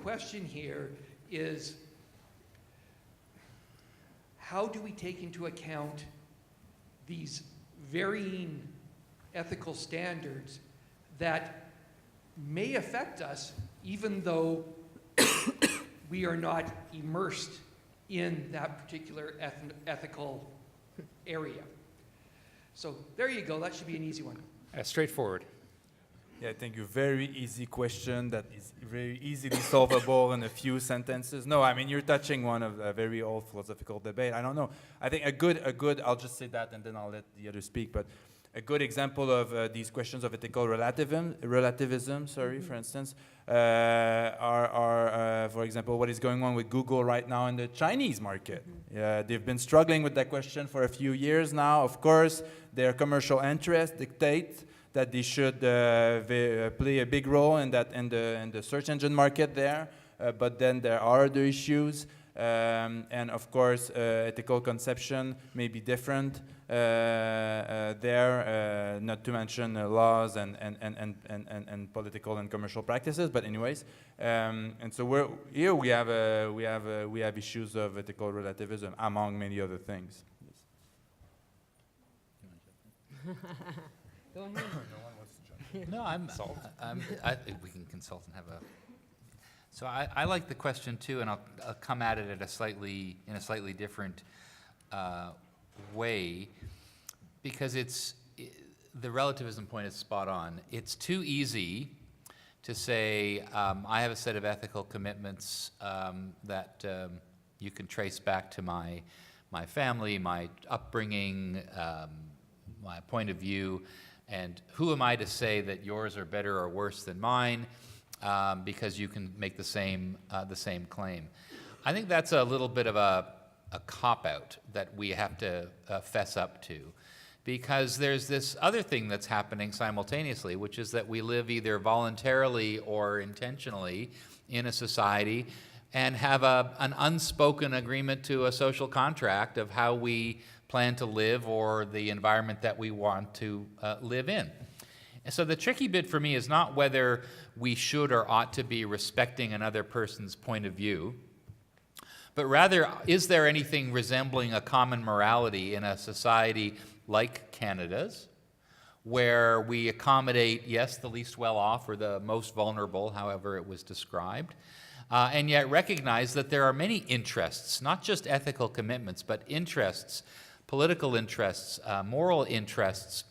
question here is, how do we take into account these varying ethical standards that may affect us even though we are not immersed in that particular ethical area. So there you go, that should be an easy one. Straightforward. Yeah, thank you. Very easy question that is very easily solvable in a few sentences. No, I mean, you're touching one of a very old philosophical debate. I don't know. I think a good, I'll just say that and then I'll let the others speak, but a good example of these questions of ethical relativism, for instance, are for example, what is going on with Google right now in the Chinese market. They've been struggling with that question for a few years now. Of course, their commercial interests dictate that they should play a big role in the search engine market there, but then there are other issues, and of course, ethical conception may be different there, not to mention laws and political and commercial practices. But anyways, and so we have issues of ethical relativism among many other things. Go ahead. No, I think we can consult and have a. So I like the question too, and I'll come at it in a slightly different way, because the relativism point is spot on. It's too easy to say I have a set of ethical commitments that you can trace back to my family, my upbringing, my point of view. And who am I to say that yours are better or worse than mine, because you can make the same claim? I think that's a little bit of a cop-out that we have to fess up to, because there's this other thing that's happening simultaneously, which is that we live either voluntarily or intentionally in a society and have an unspoken agreement to a social contract of how we plan to live or the environment that we want to live in. And so the tricky bit for me is not whether we should or ought to be respecting another person's point of view, but rather, is there anything resembling a common morality in a society like Canada's, where we accommodate, yes, the least well-off or the most vulnerable, however it was described, and yet recognize that there are many interests, not just ethical commitments, but interests, political interests, moral interests,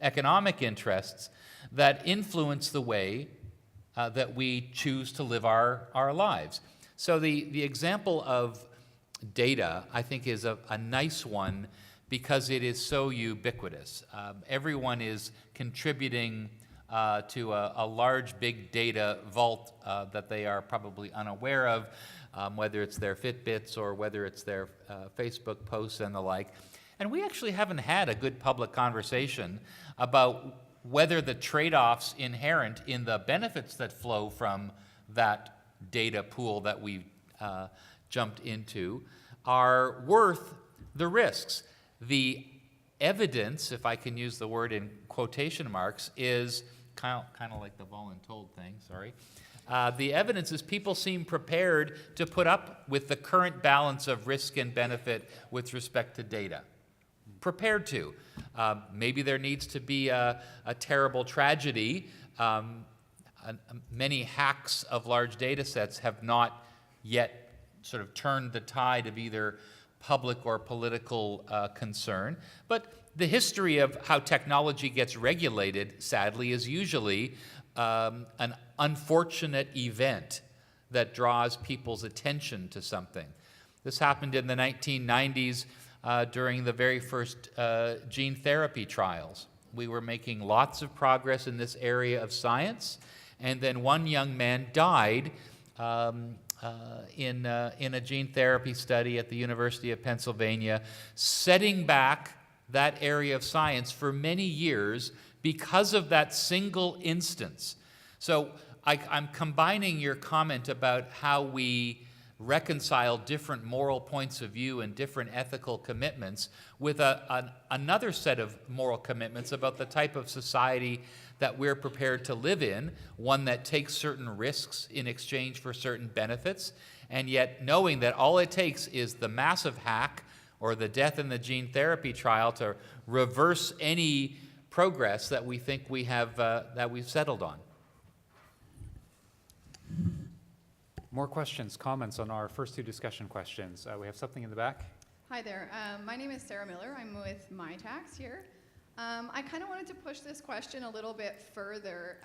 economic interests that influence the way that we choose to live our lives. So the example of data, I think, is a nice one because it is so ubiquitous. Everyone is contributing to a large big data vault that they are probably unaware of, whether it's their Fitbits or whether it's their Facebook posts and the like. And we actually haven't had a good public conversation about whether the trade-offs inherent in the benefits that flow from that data pool that we jumped into are worth the risks. The evidence, if I can use the word in quotation marks, is kind of like the voluntold thing, sorry. The evidence is people seem prepared to put up with the current balance of risk and benefit with respect to data. Prepared to. Maybe there needs to be a terrible tragedy. Many hacks of large data sets have not yet sort of turned the tide of either public or political concern. But the history of how technology gets regulated, sadly, is usually an unfortunate event that draws people's attention to something. This happened in the 1990s during the very first gene therapy trials. We were making lots of progress in this area of science, and then one young man died in a gene therapy study at the University of Pennsylvania, setting back that area of science for many years because of that single instance. So I'm combining your comment about how we reconcile different moral points of view and different ethical commitments with another set of moral commitments about the type of society that we're prepared to live in, one that takes certain risks in exchange for certain benefits, and yet knowing that all it takes is the massive hack or the death in the gene therapy trial to reverse any progress that we think we have, that we've settled on. More questions, comments on our first two discussion questions? We have something in the back. Hi there. My name is Sarah Miller. I'm with MyTax here. I kind of wanted to push this question a little bit further.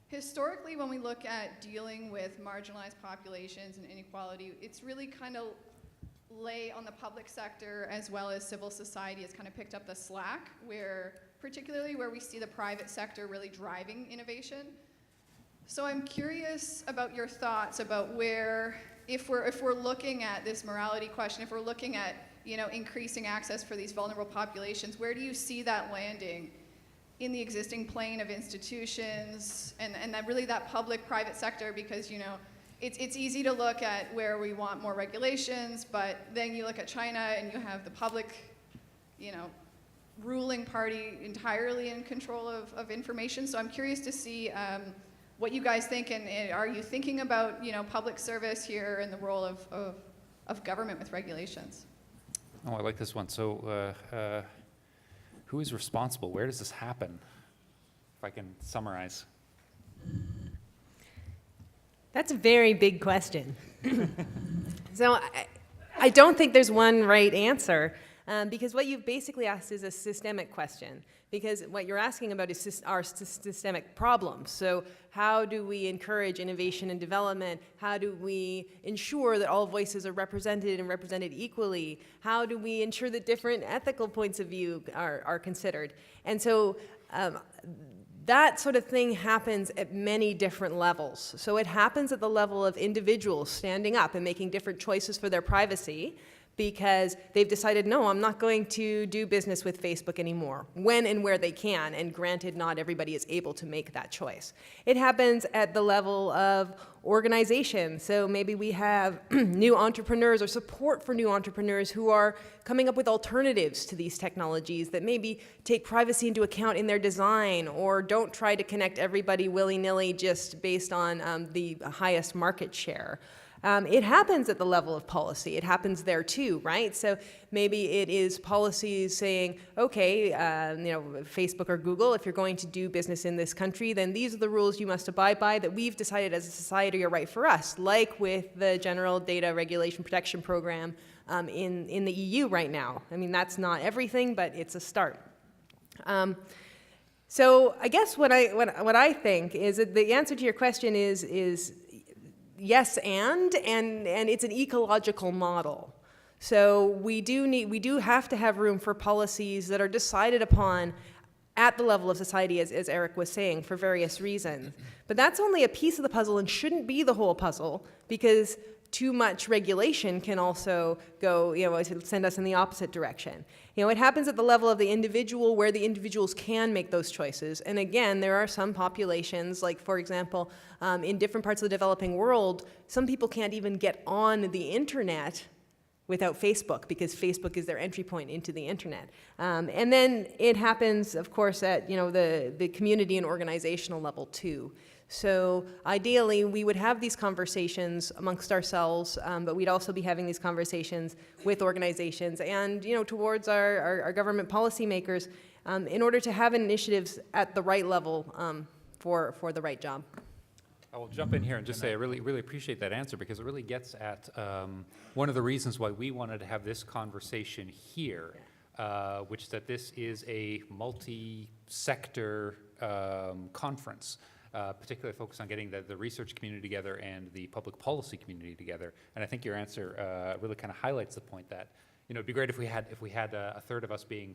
Historically, when we look at dealing with marginalized populations and inequality, it's really kind of lay on the public sector as well as civil society has kind of picked up the slack, particularly where we see the private sector really driving innovation. So I'm curious about your thoughts about where, if we're looking at this morality question, if we're looking at, increasing access for these vulnerable populations, where do you see that landing in the existing plane of institutions and that really that public-private sector? Because, it's easy to look at where we want more regulations, but then you look at China and you have the public, ruling party entirely in control of information. So I'm curious to see what you guys think, and are you thinking about, public service here and the role of government with regulations? Oh, I like this one. So who is responsible? Where does this happen? If I can summarize. That's a very big question. So I don't think there's one right answer, because what you've basically asked is a systemic question, because what you're asking about is our systemic problems. So how do we encourage innovation and development? How do we ensure that all voices are represented and represented equally? How do we ensure that different ethical points of view are considered? And so that sort of thing happens at many different levels. So it happens at the level of individuals standing up and making different choices for their privacy because they've decided, no, I'm not going to do business with Facebook anymore, when and where they can, and granted, not everybody is able to make that choice. It happens at the level of organization. So maybe we have new entrepreneurs or support for new entrepreneurs who are coming up with alternatives to these technologies that maybe take privacy into account in their design or don't try to connect everybody willy-nilly just based on the highest market share. It happens at the level of policy. It happens there too, right? So maybe it is policies saying, okay, Facebook or Google, if you're going to do business in this country, then these are the rules you must abide by that we've decided as a society are right for us, like with the General Data Regulation Protection Program in the EU right now. I mean, that's not everything, but it's a start. So I guess what I think is that the answer to your question is yes, and it's an ecological model. So we do have to have room for policies that are decided upon at the level of society, as Eric was saying, for various reasons. But that's only a piece of the puzzle and shouldn't be the whole puzzle, because too much regulation can also go, send us in the opposite direction. It happens at the level of the individual where the individuals can make those choices. And again, there are some populations, like for example, in different parts of the developing world, some people can't even get on the internet without Facebook because Facebook is their entry point into the internet. And then it happens, of course, at the community and organizational level too. So ideally, we would have these conversations amongst ourselves, but we'd also be having these conversations with organizations and towards our government policymakers in order to have initiatives at the right level for the right job. I will jump in here and just say I really, really appreciate that answer because it really gets at one of the reasons why we wanted to have this conversation here, which is that this is a multi-sector conference. Particularly focused on getting the research community together and the public policy community together. And I think your answer really kind of highlights the point that it'd be great if we had a third of us being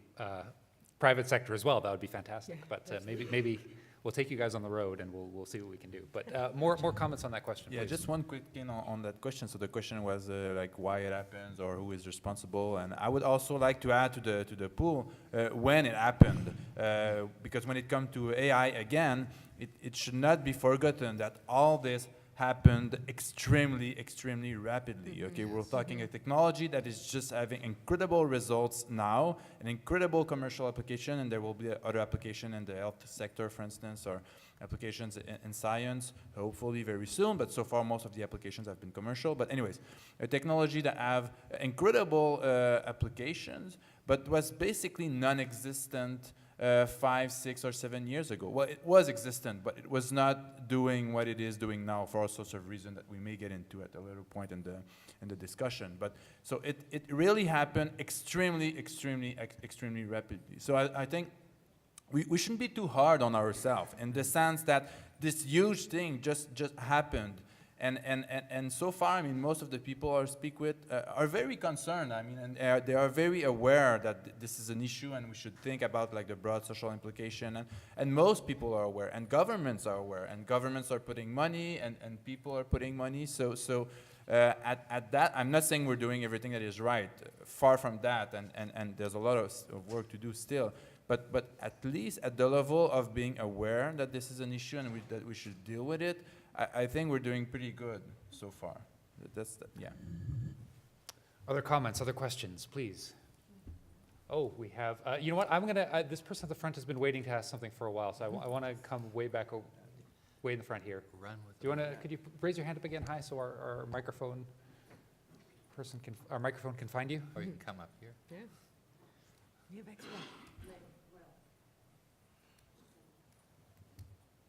private sector as well. That would be fantastic. Yeah, but maybe we'll take you guys on the road and we'll see what we can do. But more comments on that question. Yeah, please. just one quick thing on that question. So the question was like why it happens or who is responsible. And I would also like to add to the pool when it happened, because when it comes to AI again. It should not be forgotten that all this happened extremely rapidly. Okay, we're talking a technology that is just having incredible results now, an incredible commercial application, and there will be other application in the health sector, for instance, or applications in science, hopefully very soon, but so far most of the applications have been commercial. But anyways, a technology that have incredible applications, but was basically non-existent 5, 6, or 7 years ago. Well, it was existent, but it was not doing what it is doing now for all sorts of reasons that we may get into at a later point in the discussion. But so it really happened extremely rapidly. So I think we shouldn't be too hard on ourselves in the sense that this huge thing just happened. And so far, I mean, most of the people I speak with are very concerned. I mean, and they are very aware that this is an issue, and we should think about like the broad social implication. And most people are aware, and governments are aware, and governments are putting money, and people are putting money. So at that, I'm not saying we're doing everything that is right. Far from that, and there's a lot of work to do still. But at least at the level of being aware that this is an issue and that we should deal with it, I think we're doing pretty good so far. Yeah. Other comments, other questions, please? Oh, we have, you know what, I'm gonna, this person at the front has been waiting to ask something for a while, so I wanna come way back, way in the front here. Run with Do you wanna, could you raise your hand up again high so our microphone person can, our microphone can find you? Or you can come up here. Yeah. We have extra.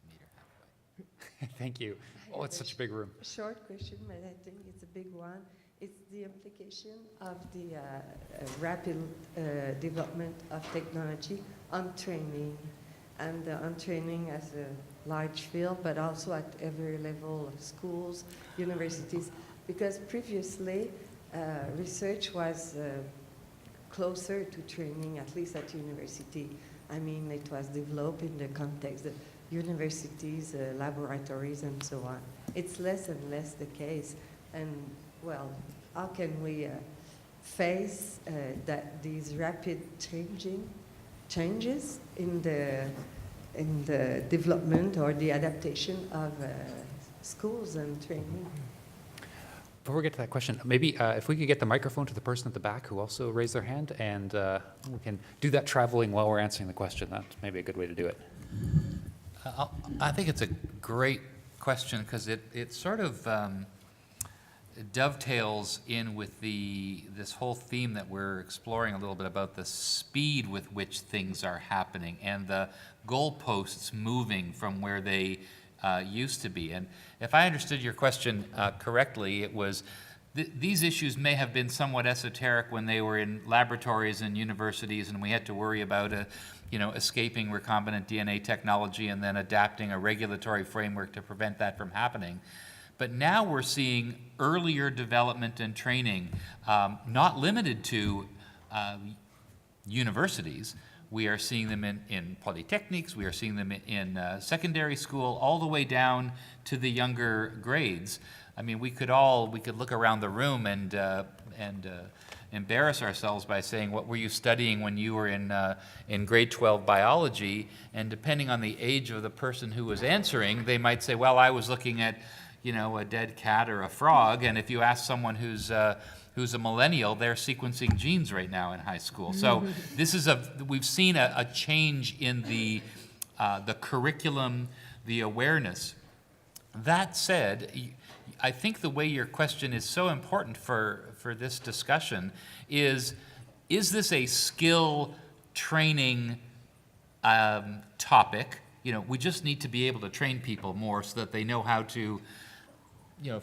Meet her halfway. Thank you. Oh, it's such a big room. Short question, but I think it's a big one. It's the implication of the rapid development of technology on training, and on training as a large field, but also at every level of schools, universities. Because previously, research was closer to training, at least at university. I mean, it was developed in the context of universities, laboratories, and so on. It's less and less the case. And, well, how can we face that these rapid changes in the development or the adaptation of schools and training? Before we get to that question, maybe if we could get the microphone to the person at the back who also raised their hand, and we can do that traveling while we're answering the question. That's maybe a good way to do it. I think it's a great question because it sort of dovetails in with this whole theme that we're exploring a little bit about the speed with which things are happening and the goalposts moving from where they used to be. And if I understood your question correctly, it was these issues may have been somewhat esoteric when they were in laboratories and universities, and we had to worry about escaping recombinant DNA technology and then adapting a regulatory framework to prevent that from happening. But now we're seeing earlier development and training, not limited to universities. We are seeing them in polytechnics, we are seeing them in secondary school, all the way down to the younger grades. I mean, we could look around the room and embarrass ourselves by saying, what were you studying when you were in grade 12 biology? And depending on the age of the person who was answering, they might say, well, I was looking at, a dead cat or a frog. And if you ask someone who's a millennial, they're sequencing genes right now in high school. So we've seen a change in the curriculum, the awareness. That said, I think the way your question is so important for this discussion is this a skill training topic? We just need to be able to train people more so that they know how to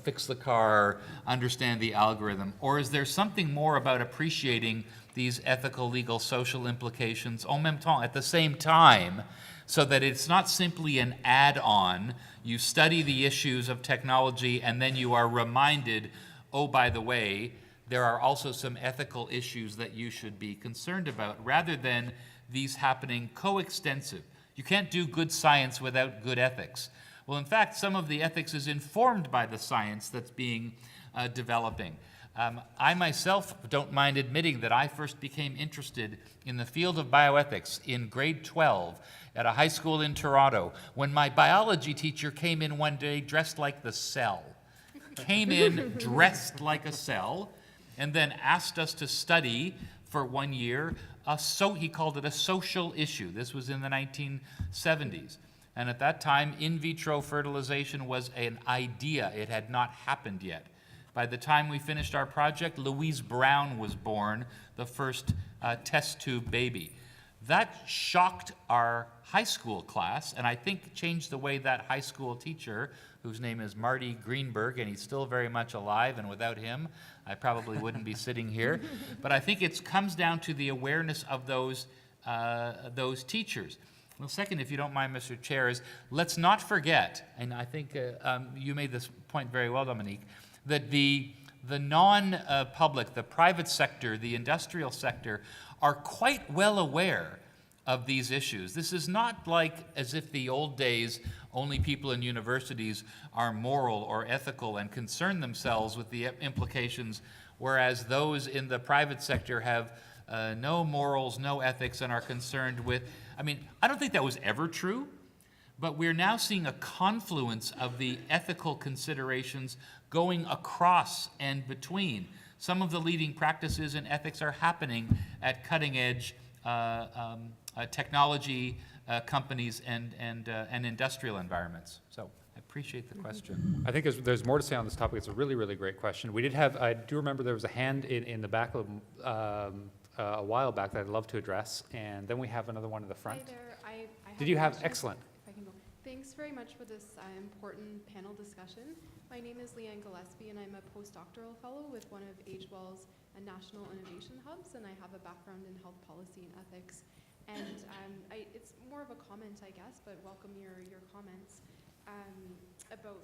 fix the car, understand the algorithm? Or is there something more about appreciating these ethical, legal, social implications en même temps, at the same time, so that it's not simply an add-on? You study the issues of technology and then you are reminded, oh, by the way, there are also some ethical issues that you should be concerned about, rather than these happening coextensive. You can't do good science without good ethics. Well, in fact, some of the ethics is informed by the science that's being developing. I myself don't mind admitting that I first became interested in the field of bioethics in grade 12 at a high school in Toronto when my biology teacher came in one day dressed like the cell. Came in dressed like a cell and then asked us to study for 1 year, he called it a social issue. This was in the 1970s. And at that time, in vitro fertilization was an idea. It had not happened yet. By the time we finished our project, Louise Brown was born, the first test tube baby. That shocked our high school class, and I think changed the way that high school teacher, whose name is Marty Greenberg, and he's still very much alive, and without him, I probably wouldn't be sitting here. But I think it comes down to the awareness of those teachers. Well, second, if you don't mind, Mr. Chair, is let's not forget, and I think you made this point very well, Dominic, that the non-public, the private sector, the industrial sector, are quite well aware of these issues. This is not like as if the old days only people in universities are moral or ethical and concern themselves with the implications, whereas those in the private sector have no morals, no ethics, and are concerned with, I mean, I don't think that was ever true, but we're now seeing a confluence of the ethical considerations going across and between. Some of the leading practices in ethics are happening at cutting-edge technology companies and industrial environments. So I appreciate the question. I think there's more to say on this topic. It's a really, really great question. We did have, I do remember there was a hand in the back of a while back that I'd love to address, and then we have another one in the front. Hi there. I Did you have, questions, excellent. If I can go. Thanks very much for this important panel discussion. My name is Leanne Gillespie, and I'm a postdoctoral fellow with one of AgeWell's National Innovation Hubs, and I have a background in health policy and ethics. And it's more of a comment, I guess, but welcome your comments about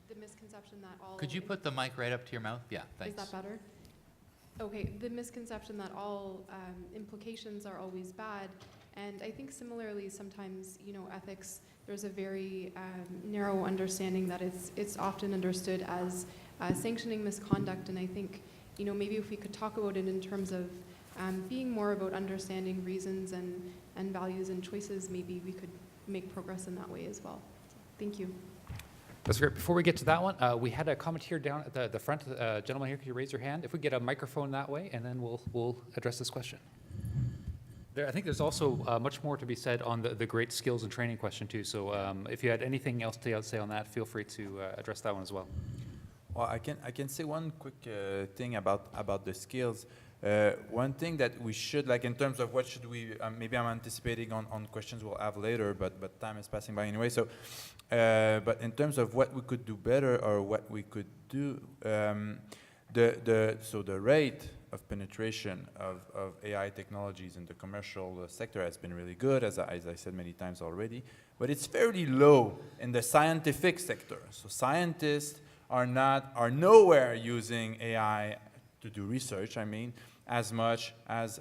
the misconception that all... Could you put the mic right up to your mouth? Yeah, thanks. Is that better? Okay, the misconception that all implications are always bad. And I think similarly, sometimes, you know, ethics, there's a very narrow understanding that it's often understood as sanctioning misconduct. And I think, you know, maybe if we could talk about it in terms of being more about understanding reasons and values and choices, maybe we could make progress in that way as well. So, thank you. That's great. Before we get to that one, we had a comment here down at the front. Gentleman here, could you raise your hand? If we get a microphone that way, and then we'll address this question. I think there's also much more to be said on the great skills and training question too. So if you had anything else to say on that, feel free to address that one as well. Well, I can say one quick thing about the skills. One thing that we should, like in terms of what should we, maybe I'm anticipating on questions we'll have later, but time is passing by anyway. So, but in terms of what we could do better or what we could do, so the rate of penetration of AI technologies in the commercial sector has been really good, as I said many times already, but it's fairly low in the scientific sector. So scientists are nowhere using AI to do research, I mean, as much as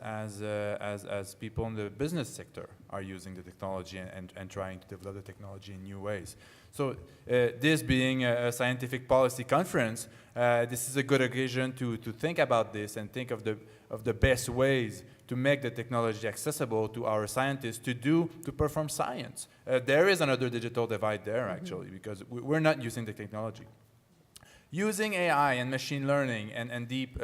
people in the business sector are using the technology and trying to develop the technology in new ways. So this being a scientific policy conference, this is a good occasion to think about this and think of the best ways to make the technology accessible to our scientists to perform science. There is another digital divide there, actually, because we're not using the technology. Using AI and machine learning and deep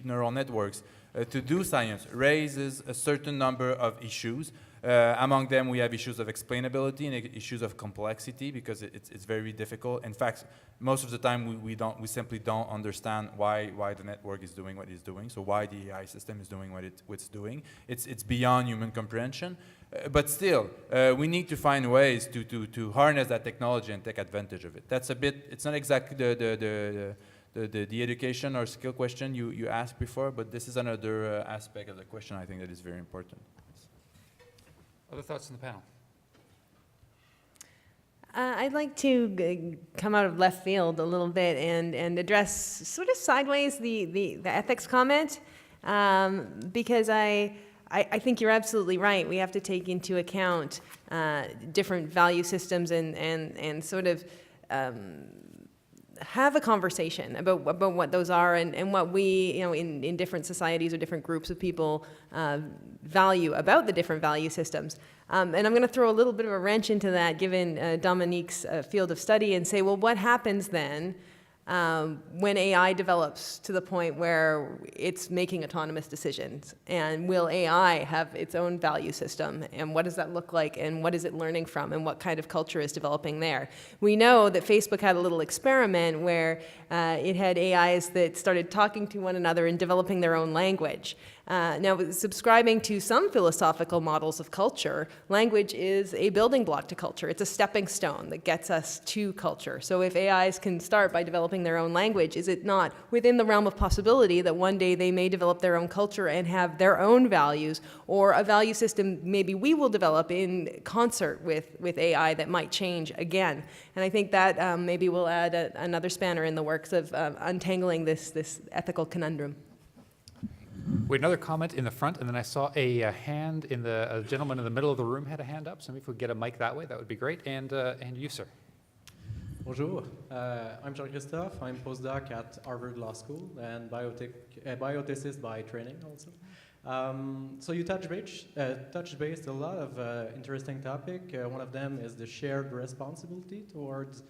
neural networks to do science raises a certain number of issues. Among them, we have issues of explainability and issues of complexity because it's very difficult. In fact, most of the time we simply don't understand why the network is doing what it's doing. So why the AI system is doing what it's doing. It's beyond human comprehension. But still, we need to find ways to harness that technology and take advantage of it. That's a bit. It's not exactly the education or skill question you asked before, but this is another aspect of the question I think that is very important. Other thoughts on the panel? I'd like to come out of left field a little bit and address sort of sideways the ethics comment, because I think you're absolutely right. We have to take into account different value systems and sort of have a conversation about what those are and what we, in different societies or different groups of people value about the different value systems. And I'm going to throw a little bit of a wrench into that, given Dominique's field of study, and say, well, what happens then when AI develops to the point where it's making autonomous decisions? And will AI have its own value system? And what does that look like? And what is it learning from? And what kind of culture is developing there? We know that Facebook had a little experiment where it had AIs that started talking to one another and developing their own language. Now, subscribing to some philosophical models of culture, language is a building block to culture. It's a stepping stone that gets us to culture. So if AIs can start by developing their own language, is it not within the realm of possibility that one day they may develop their own culture and have their own values, or a value system maybe we will develop in concert with AI that might change again? And I think that maybe will add another spanner in the works of untangling this ethical conundrum. We had another comment in the front, and then I saw a hand in a gentleman in the middle of the room had a hand up. So maybe if we could get a mic that way, that would be great. And you, sir. Bonjour, I'm Jaigris. I'm postdoc at Harvard Law School and bioethicist by training also. So you touched base a lot of interesting topic. One of them is the shared responsibility towards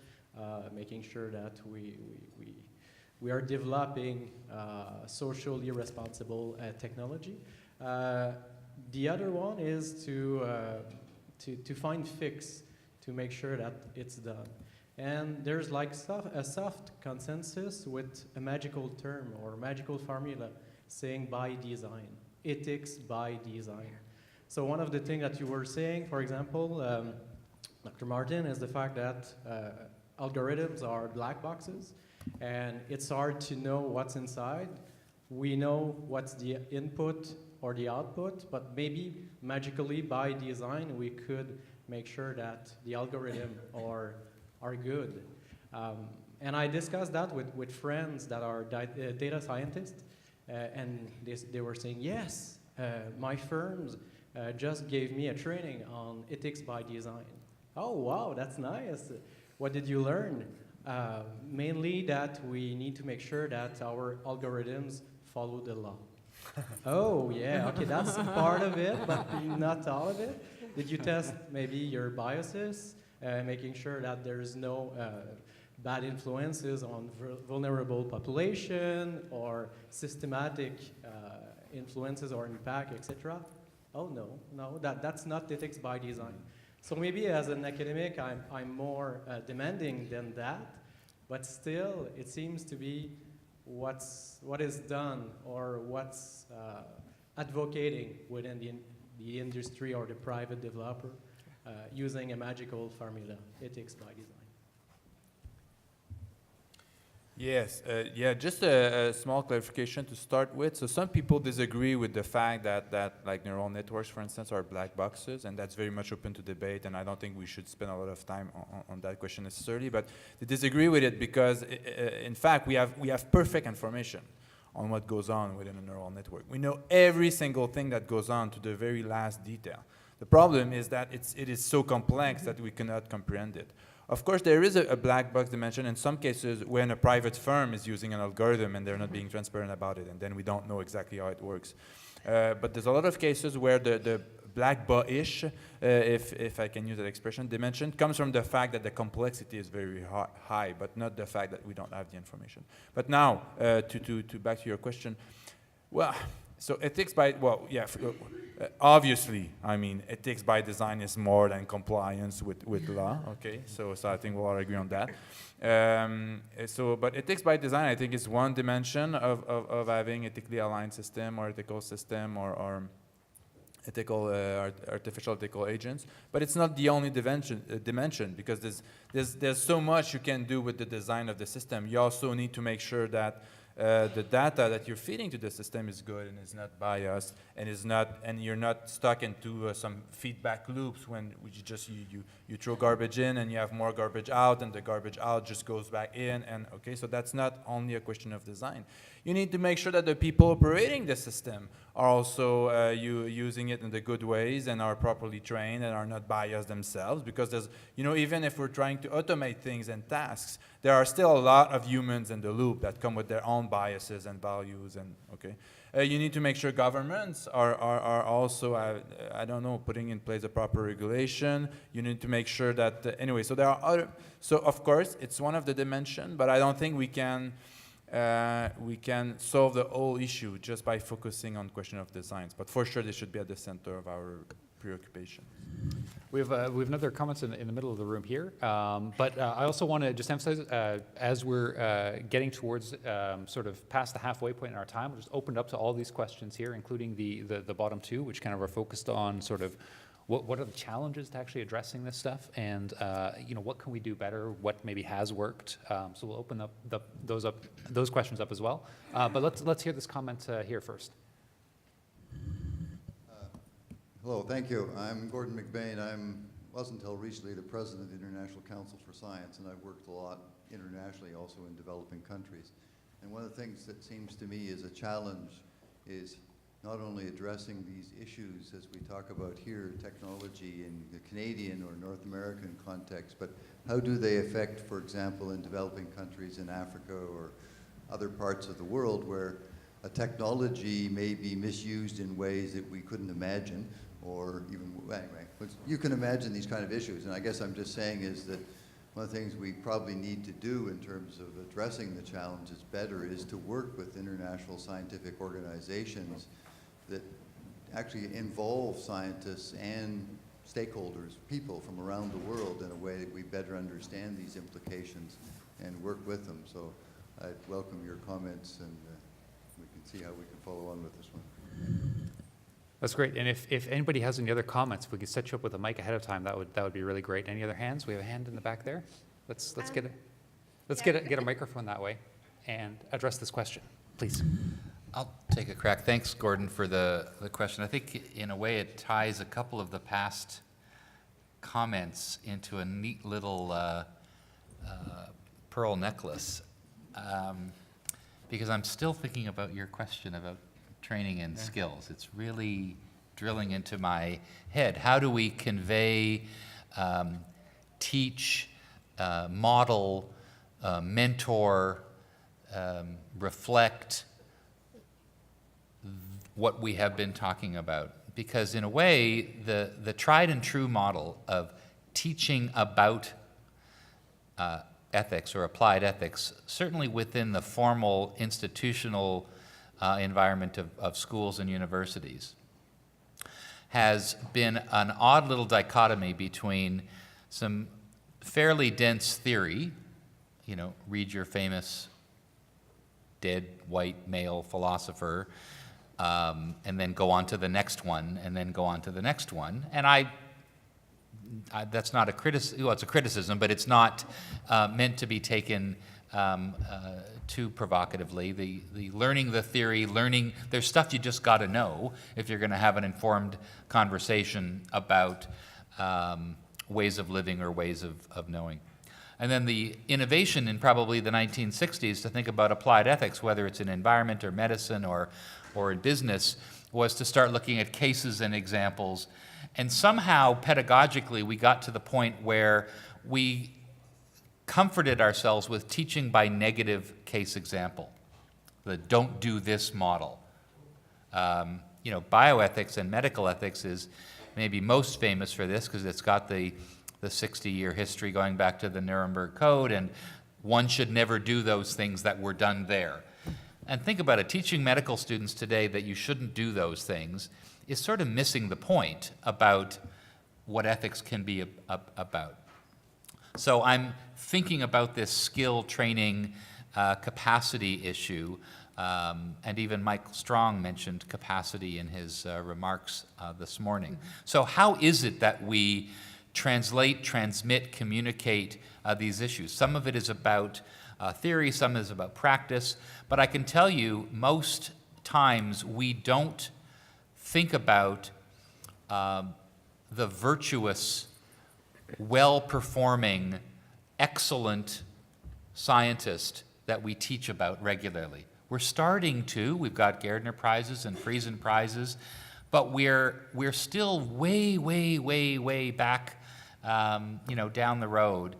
making sure that we are developing socially responsible technology. The other one is to find fix to make sure that it's done. And there's like a soft consensus with a magical term or magical formula saying by design, ethics by design. So one of the things that you were saying, for example, Dr. Martin, is the fact that algorithms are black boxes. And it's hard to know what's inside. We know what's the input or the output, but maybe magically by design we could make sure that the algorithm are good. And I discussed that with friends that are data scientists, and they were saying, yes, my firms just gave me a training on ethics by design. Oh, wow, that's nice. What did you learn? Mainly that we need to make sure that our algorithms follow the law. Oh, yeah, okay, that's part of it, but not all of it. Did you test maybe your biases, making sure that there's no bad influences on vulnerable population or systematic influences or impact, etc.? Oh, no, that's not ethics by design. So maybe as an academic, I'm more demanding than that, but still, it seems to be what is done or what's advocating within the industry or the private developer using a magical formula, ethics by design. Yes, just a small clarification to start with. So some people disagree with the fact that like neural networks, for instance, are black boxes, and that's very much open to debate, and I don't think we should spend a lot of time on that question necessarily, but they disagree with it because, in fact, we have perfect information on what goes on within a neural network. We know every single thing that goes on to the very last detail. The problem is that it is so complex that we cannot comprehend it. Of course, there is a black box dimension in some cases when a private firm is using an algorithm and they're not being transparent about it, and then we don't know exactly how it works. But there's a lot of cases where the black box-ish, if I can use that expression, dimension, comes from the fact that the complexity is very high, but not the fact that we don't have the information. But now, to back to your question, well, so ethics by, well, yeah, obviously, I mean, ethics by design is more than compliance with law, okay? So I think we'll all agree on that. But ethics by design, I think, is one dimension of having ethically aligned system or ethical system or ethical, artificial ethical agents. But it's not the only dimension because there's so much you can do with the design of the system. You also need to make sure that the data that you're feeding to the system is good and is not biased and you're not stuck into some feedback loops when you throw garbage in and you have more garbage out and the garbage out just goes back in, and okay, so that's not only a question of design. You need to make sure that the people operating the system are also using it in the good ways and are properly trained and are not biased themselves, because there's, even if we're trying to automate things and tasks, there are still a lot of humans in the loop that come with their own biases and values, and okay. You need to make sure governments are also, I don't know, putting in place a proper regulation. You need to make sure that, anyway, so there are other, so of course, it's one of the dimensions, but I don't think we can solve the whole issue just by focusing on question of designs. But for sure, they should be at the center of our preoccupation. We have another comments in the middle of the room here, but I also want to just emphasize, as we're getting towards sort of past the halfway point in our time, we'll just open up to all these questions here, including the bottom two, which kind of are focused on sort of what are the challenges to actually addressing this stuff, and you know, what can we do better, what maybe has worked. So we'll open up those questions up as well. But let's hear this comment here first. Hello, thank you. I'm Gordon McBain. Wasn't until recently the president of the International Council for Science, and I've worked a lot internationally, also in developing countries. And one of the things that seems to me is a challenge is not only addressing these issues as we talk about here, technology in the Canadian or North American context, but how do they affect, for example, in developing countries in Africa or other parts of the world where a technology may be misused in ways that we couldn't imagine, or even, anyway, but you can imagine these kind of issues. And I guess I'm just saying is that one of the things we probably need to do in terms of addressing the challenges better is to work with international scientific organizations that actually involve scientists and stakeholders, people from around the world, in a way that we better understand these implications and work with them. So I'd welcome your comments, and we can see how we can follow on with this one. That's great. And if anybody has any other comments, if we could set you up with a mic ahead of time, that would be really great. Any other hands? We have a hand in the back there. Let's get a microphone that way and address this question, please. I'll take a crack. Thanks, Gordon, for the question. I think in a way it ties a couple of the past comments into a neat little pearl necklace, because I'm still thinking about your question about training and skills. It's really drilling into my head. How do we convey, teach, model, mentor, reflect what we have been talking about? Because in a way, the tried and true model of teaching about ethics or applied ethics, certainly within the formal institutional environment of schools and universities, has been an odd little dichotomy between some fairly dense theory, you know, read your famous dead white male philosopher, and then go on to the next one, and then go on to the next one. And that's not a criticism, well, it's a criticism, but it's not meant to be taken too provocatively. The learning the theory, there's stuff you just got to know if you're going to have an informed conversation about ways of living or ways of knowing. And then the innovation in probably the 1960s to think about applied ethics, whether it's in environment or medicine or in business, was to start looking at cases and examples. And somehow, pedagogically, we got to the point where we comforted ourselves with teaching by negative case example, the don't do this model. You know, bioethics and medical ethics is maybe most famous for this because it's got the 60-year history going back to the Nuremberg Code, and one should never do those things that were done there. And think about it, teaching medical students today that you shouldn't do those things is sort of missing the point about what ethics can be about. So I'm thinking about this skill training capacity issue, and even Michael Strong mentioned capacity in his remarks this morning. So how is it that we translate, transmit, communicate these issues? Some of it is about theory, some is about practice, but I can tell you most times we don't think about the virtuous, well-performing, excellent scientist that we teach about regularly. We're starting to. We've got Gardner Prizes and Friesen Prizes, but we're still way, way, way, way back, you know, down the road.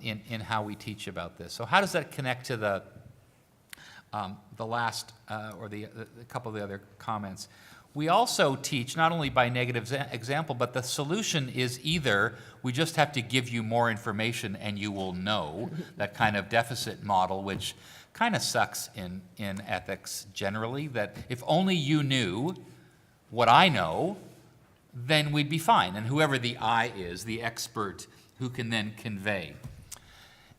in how we teach about this. So how does that connect to the last, or a couple of the other comments? We also teach not only by negative example, but the solution is either we just have to give you more information and you will know, that kind of deficit model, which kind of sucks in ethics generally, that if only you knew what I know, then we'd be fine. And whoever the I is, the expert who can then convey.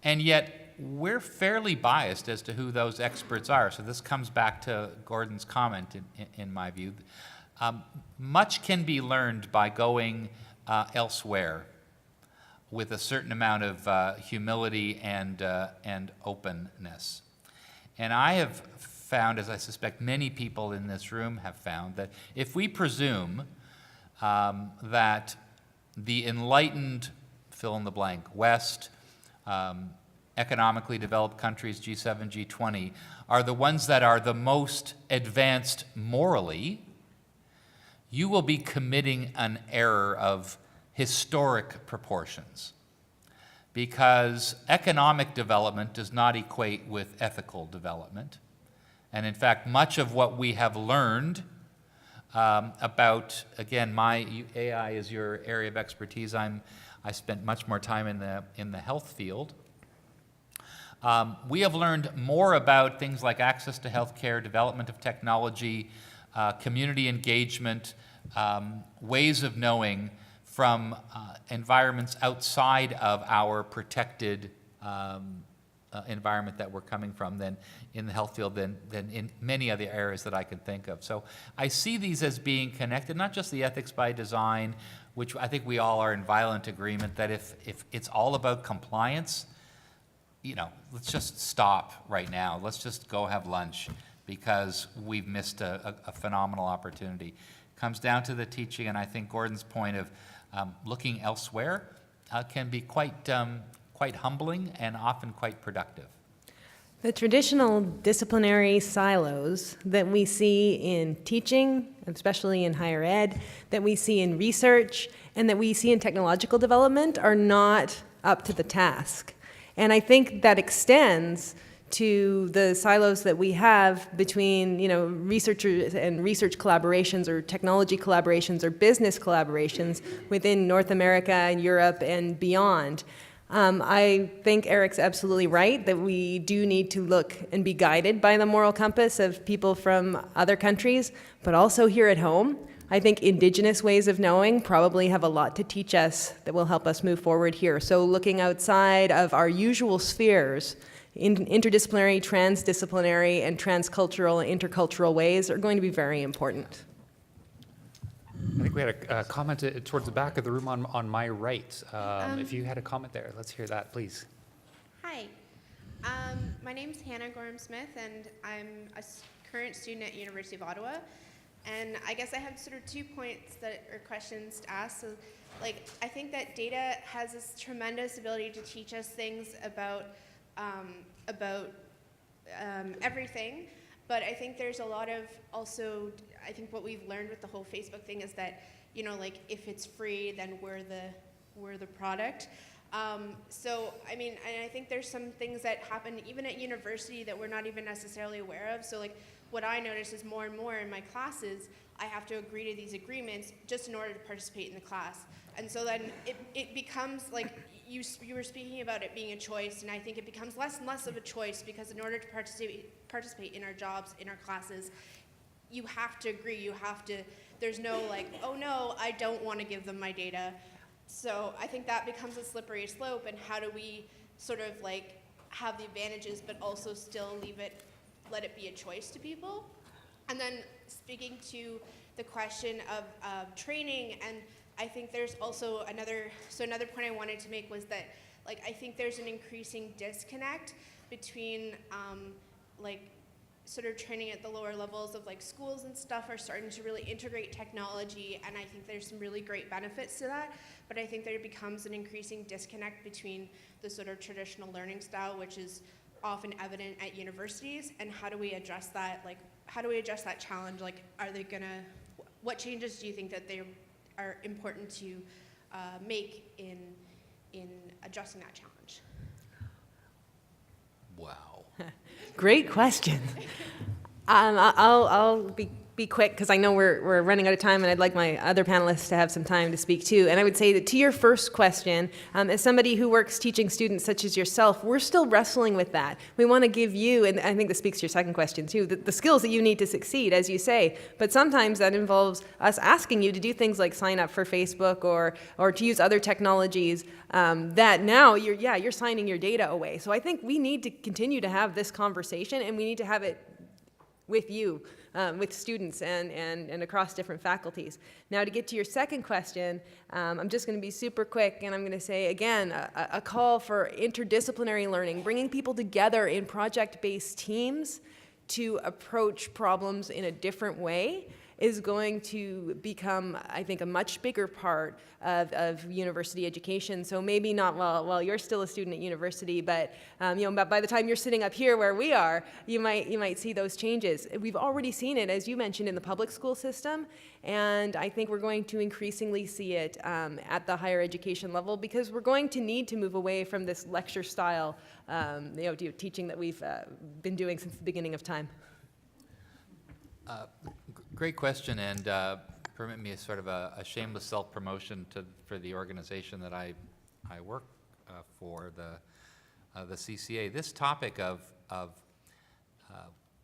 And yet, we're fairly biased as to who those experts are. So this comes back to Gordon's comment, in my view. Much can be learned by going elsewhere with a certain amount of humility and openness. And I have found, as I suspect many people in this room have found, that if we presume that the enlightened, fill in the blank, West, economically developed countries, G7, G20, are the ones that are the most advanced morally, you will be committing an error of historic proportions. Because economic development does not equate with ethical development. And in fact, much of what we have learned about, again, my AI is your area of expertise. I spent much more time in the health field. We have learned more about things like access to healthcare, development of technology, community engagement, ways of knowing from environments outside of our protected environment that we're coming from than in the health field than in many other areas that I can think of. So I see these as being connected, not just the ethics by design, which I think we all are in violent agreement that if it's all about compliance, you know, let's just stop right now. Let's just go have lunch because we've missed a phenomenal opportunity. It comes down to the teaching, and I think Gordon's point of looking elsewhere can be quite humbling and often quite productive. The traditional disciplinary silos that we see in teaching, especially in higher ed, that we see in research, and that we see in technological development are not up to the task. And I think that extends to the silos that we have between, you know, researchers and research collaborations or technology collaborations or business collaborations within North America and Europe and beyond. I think Eric's absolutely right that we do need to look and be guided by the moral compass of people from other countries, but also here at home. I think Indigenous ways of knowing probably have a lot to teach us that will help us move forward here. So looking outside of our usual spheres, interdisciplinary, transdisciplinary, and transcultural and intercultural ways are going to be very important. I think we had a comment towards the back of the room on my right. If you had a comment there, let's hear that, please. Hi. My name's Hannah Gorham-Smith, and I'm a current student at University of Ottawa. And I guess I have sort of 2 points or questions to ask. So, like, I think that data has this tremendous ability to teach us things about everything. But I think there's a lot of also, I think what we've learned with the whole Facebook thing is that, you know, like, if it's free, then we're the product. So, I mean, and I think there's some things that happen even at university that we're not even necessarily aware of. So, like, what I notice is more and more in my classes, I have to agree to these agreements just in order to participate in the class. And so then it becomes like, you were speaking about it being a choice, and I think it becomes less and less of a choice because in order to participate in our jobs, in our classes, you have to agree, there's no like, oh no, I don't want to give them my data. So I think that becomes a slippery slope, and how do we sort of like have the advantages but also still let it be a choice to people? And then speaking to the question of training, and I think there's also another point I wanted to make was that, like, I think there's an increasing disconnect between like sort of training at the lower levels of like schools and stuff are starting to really integrate technology, and I think there's some really great benefits to that, but I think there becomes an increasing disconnect between the sort of traditional learning style, which is often evident at universities, and how do we address that? Like, how do we address that challenge? Like, what changes do you think that they are important to make in in addressing that challenge? Wow. Great question. I'll be quick because I know we're running out of time and I'd like my other panelists to have some time to speak too. And I would say that to your first question, as somebody who works teaching students such as yourself, we're still wrestling with that. We want to give you, and I think this speaks to your second question too, the skills that you need to succeed, as you say. But sometimes that involves us asking you to do things like sign up for Facebook or to use other technologies that now you're signing your data away. So I think we need to continue to have this conversation, and we need to have it with you, with students and across different faculties. Now, to get to your second question, I'm just going to be super quick, and I'm going to say, again, a call for interdisciplinary learning, bringing people together in project-based teams to approach problems in a different way is going to become, I think, a much bigger part of university education. So maybe not while you're still a student at university, but by the time you're sitting up here where we are, you might see those changes. We've already seen it, as you mentioned, in the public school system, and I think we're going to increasingly see it at the higher education level, because we're going to need to move away from this lecture style teaching that we've been doing since the beginning of time. Great question, and permit me a sort of a shameless self-promotion for the organization that I work for, the CCA. This topic of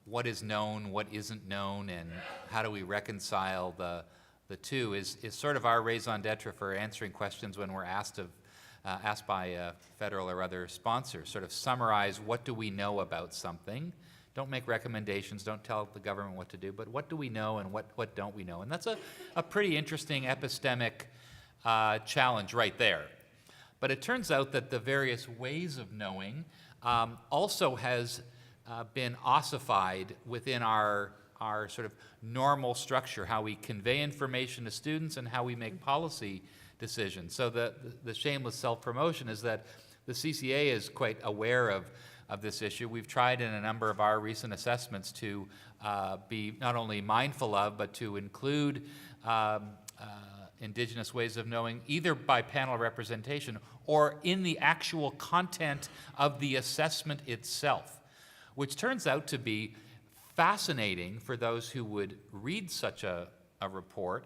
what is known, what isn't known, and how do we reconcile the two is sort of our raison d'etre for answering questions when we're asked by federal or other sponsors. Sort of summarize, what do we know about something? Don't make recommendations, don't tell the government what to do, but what do we know and what don't we know? And that's a pretty interesting epistemic challenge right there. But it turns out that the various ways of knowing also has been ossified within our sort of normal structure, how we convey information to students and how we make policy decisions. So the shameless self-promotion is that the CCA is quite aware of this issue. We've tried in a number of our recent assessments to be not only mindful of, but to include Indigenous ways of knowing, either by panel representation or in the actual content of the assessment itself, which turns out to be fascinating for those who would read such a report.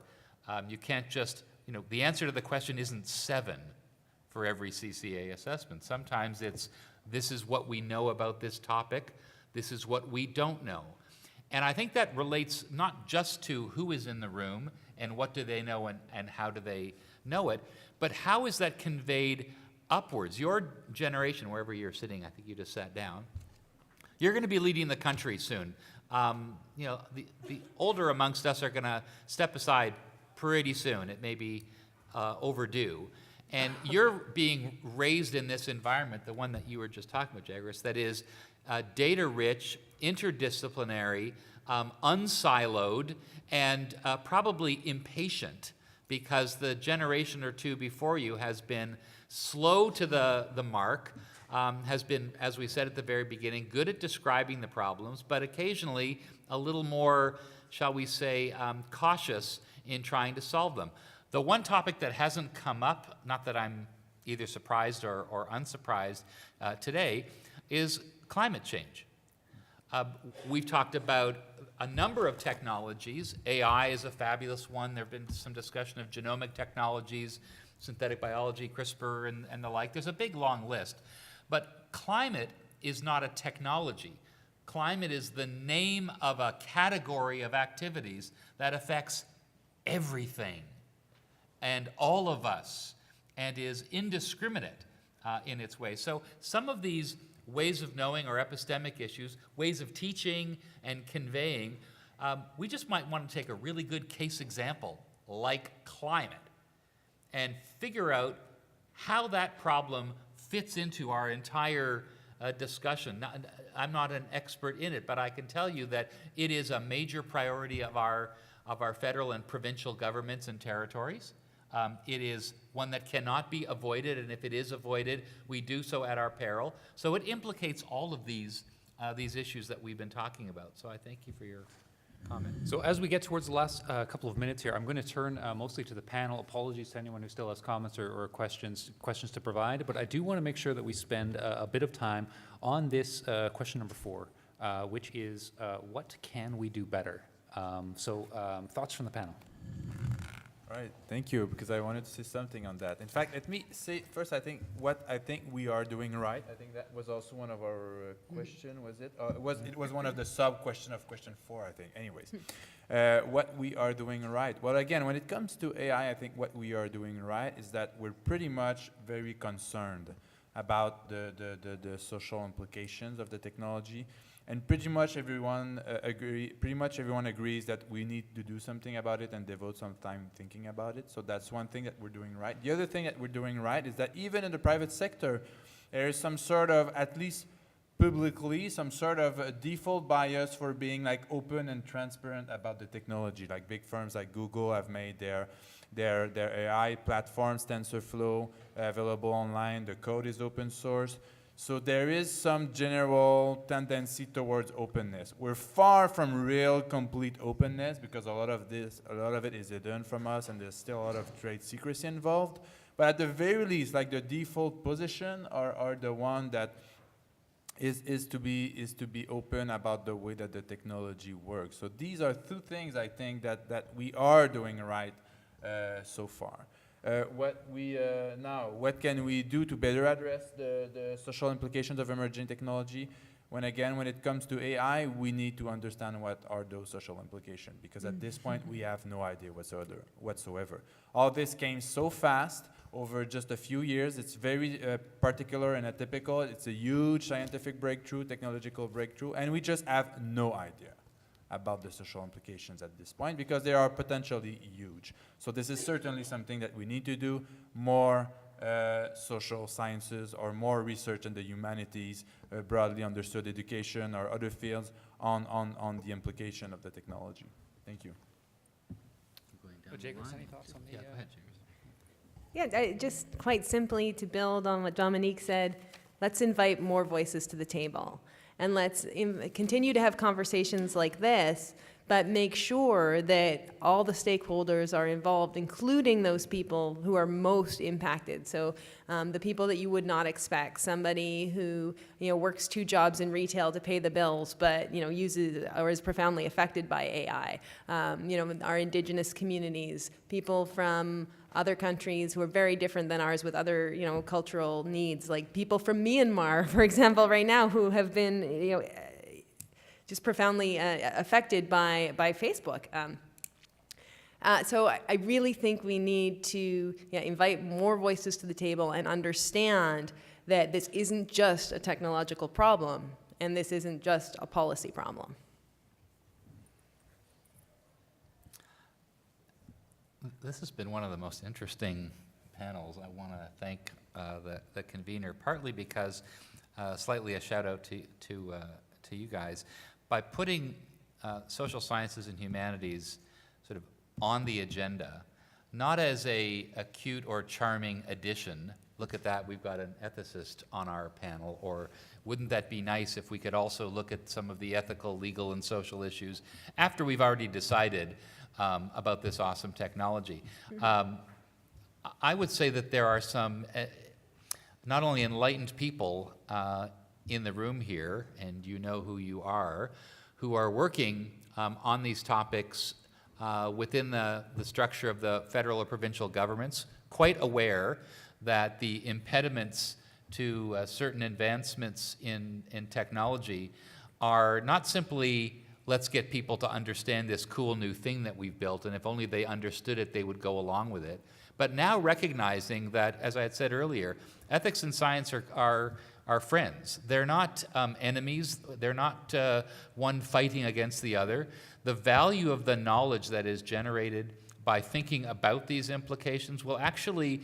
You can't just, the answer to the question isn't 7 for every CCA assessment. Sometimes it's, this is what we know about this topic, this is what we don't know. And I think that relates not just to who is in the room and what do they know and how do they know it, but how is that conveyed upwards? Your generation, wherever you're sitting, I think you just sat down, you're going to be leading the country soon. The older amongst us are going to step aside pretty soon. It may be overdue. And you're being raised in this environment, the one that you were just talking about, Jaigris, that is data-rich, interdisciplinary, unsiloed, and probably impatient, because the generation or two before you has been slow to the mark, has been, as we said at the very beginning, good at describing the problems, but occasionally a little more, shall we say, cautious in trying to solve them. The one topic that hasn't come up, not that I'm either surprised or unsurprised today, is climate change. We've talked about a number of technologies. AI is a fabulous one. There have been some discussion of genomic technologies, synthetic biology, CRISPR, and the like. There's a big, long list. But climate is not a technology. Climate is the name of a category of activities that affects everything and all of us, and is indiscriminate in its way. So some of these ways of knowing or epistemic issues, ways of teaching and conveying, we just might want to take a really good case example like climate and figure out how that problem fits into our entire discussion. I'm not an expert in it, but I can tell you that it is a major priority of our federal and provincial governments and territories. It is one that cannot be avoided, and if it is avoided, we do so at our peril. So it implicates all of these issues that we've been talking about. So I thank you for your comment. So as we get towards the last couple of minutes here, I'm going to turn mostly to the panel. Apologies to anyone who still has comments or questions to provide, but I do want to make sure that we spend a bit of time on this question number 4, which is what can we do better? Thoughts from the panel? All right, thank you, because I wanted to say something on that. In fact, let me say first, I think what I think we are doing right. I think that was also one of our question, was it? It was one of the sub-question of question 4, I think. Anyways, what we are doing right. Well, again, when it comes to AI, I think what we are doing right is that we're pretty much very concerned about the social implications of the technology. And pretty much everyone agrees that we need to do something about it and devote some time thinking about it. So that's one thing that we're doing right. The other thing that we're doing right is that even in the private sector, there is some sort of, at least publicly, some sort of a default bias for being like open and transparent about the technology. Like big firms like Google have made their AI platforms, TensorFlow, available online. The code is open source. So there is some general tendency towards openness. We're far from real complete openness because a lot of it is hidden from us and there's still a lot of trade secrecy involved. But at the very least, like the default position are the one that is to be open about the way that the technology works. So these are 2 things I think that we are doing right so far. What can we do to better address the social implications of emerging technology? When it comes to AI, we need to understand what are those social implications, because at this point, we have no idea whatsoever. All this came so fast over just a few years. It's very particular and atypical. It's a huge scientific breakthrough, technological breakthrough, and we just have no idea about the social implications at this point, because they are potentially huge. So this is certainly something that we need to do, more social sciences or more research in the humanities, broadly understood education or other fields on the implication of the technology. Thank you. Jaigris, any thoughts on the... Yeah, go ahead, Jaigris. Yeah, just quite simply to build on what Dominic said, let's invite more voices to the table. And let's continue to have conversations like this, but make sure that all the stakeholders are involved, including those people who are most impacted. So the people that you would not expect, somebody who works 2 jobs in retail to pay the bills, but uses or is profoundly affected by AI. Our indigenous communities, people from other countries who are very different than ours with other, cultural needs, like people from Myanmar, for example, right now, who have been, just profoundly affected by Facebook. So I really think we need to invite more voices to the table and understand that this isn't just a technological problem, and this isn't just a policy problem. This has been one of the most interesting panels. I want to thank the convener, partly because, slightly a shout out to you guys, by putting social sciences and humanities sort of on the agenda, not as a cute or charming addition. Look at that, we've got an ethicist on our panel, or wouldn't that be nice if we could also look at some of the ethical, legal, and social issues after we've already decided about this awesome technology. I would say that there are some not only enlightened people in the room here, and you know who you are, who are working on these topics within the structure of the federal or provincial governments, quite aware that the impediments to certain advancements in technology are not simply let's get people to understand this cool new thing that we've built, and if only they understood it, they would go along with it. But now recognizing that, as I had said earlier, ethics and science are friends. They're not enemies. They're not one fighting against the other. The value of the knowledge that is generated by thinking about these implications will actually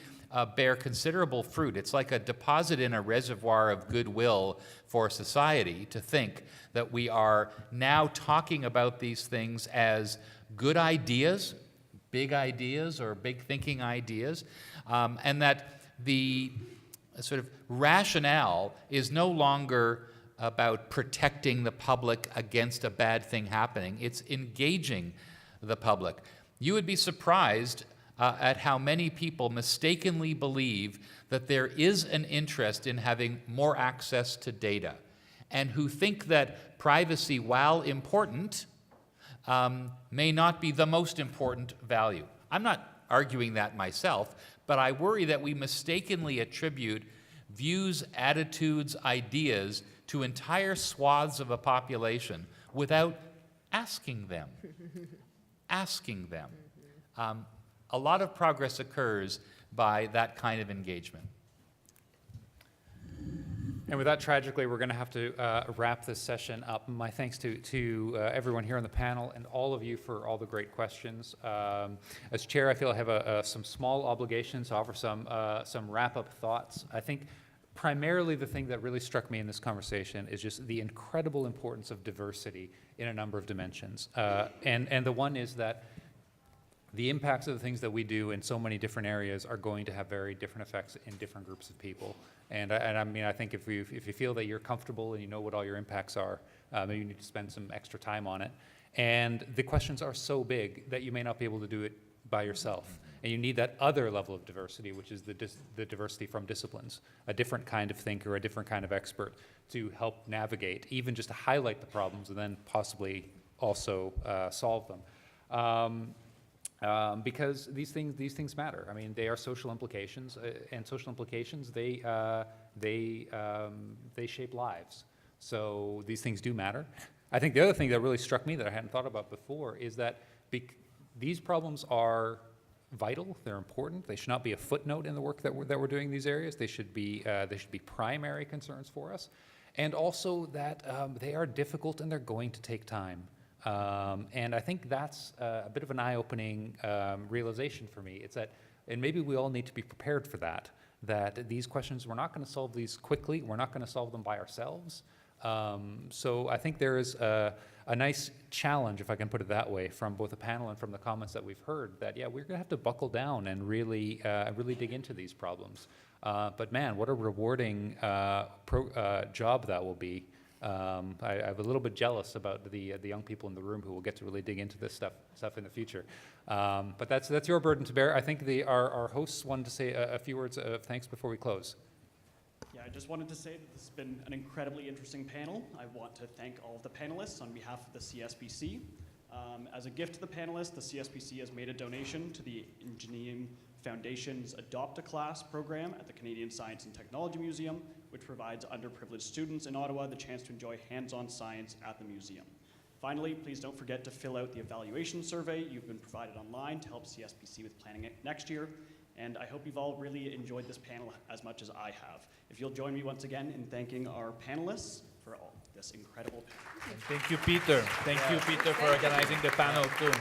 bear considerable fruit. It's like a deposit in a reservoir of goodwill for society to think that we are now talking about these things as good ideas, big ideas or big thinking ideas, and that the sort of rationale is no longer about protecting the public against a bad thing happening. It's engaging the public. You would be surprised at how many people mistakenly believe that there is an interest in having more access to data, and who think that privacy, while important, may not be the most important value. I'm not arguing that myself, but I worry that we mistakenly attribute views, attitudes, ideas to entire swaths of a population without asking them. Asking them. A lot of progress occurs by that kind of engagement. And with that, tragically, we're going to have to wrap this session up. My thanks to everyone here on the panel and all of you for all the great questions. As chair, I feel I have some small obligations to offer some wrap-up thoughts. I think primarily the thing that really struck me in this conversation is just the incredible importance of diversity in a number of dimensions. And the one is that the impacts of the things that we do in so many different areas are going to have very different effects in different groups of people. And I mean, I think if you feel that you're comfortable and you know what all your impacts are, maybe you need to spend some extra time on it. And the questions are so big that you may not be able to do it by yourself. And you need that other level of diversity, which is the diversity from disciplines, a different kind of thinker, a different kind of expert to help navigate, even just to highlight the problems and then possibly also solve them. Because these things matter. I mean, they are social implications, and social implications, they shape lives. So these things do matter. I think the other thing that really struck me that I hadn't thought about before is that these problems are vital. They're important. They should not be a footnote in the work that we're doing in these areas. They should be primary concerns for us, and also that they are difficult and they're going to take time. And I think that's a bit of an eye-opening realization for me. It's that, and maybe we all need to be prepared for that these questions, we're not going to solve these quickly. We're not going to solve them by ourselves. So I think there is a nice challenge, if I can put it that way, from both the panel and from the comments that we've heard, that, yeah, we're going to have to buckle down and really dig into these problems. But man, what a rewarding job that will be. I'm a little bit jealous about the young people in the room who will get to really dig into this stuff in the future. But that's your burden to bear. I think our hosts wanted to say a few words of thanks before we close. Yeah, I just wanted to say that this has been an incredibly interesting panel. I want to thank all of the panelists on behalf of the CSBC. As a gift to the panelists, the CSBC has made a donation to the Engineering Foundation's Adopt a Class program at the Canadian Science and Technology Museum, which provides underprivileged students in Ottawa the chance to enjoy hands-on science at the museum. Finally, please don't forget to fill out the evaluation survey you've been provided online to help CSBC with planning it next year. And I hope you've all really enjoyed this panel as much as I have. If you'll join me once again in thanking our panelists for all this incredible panel. Thank you, Peter. Thank you, Peter, for organizing the panel too.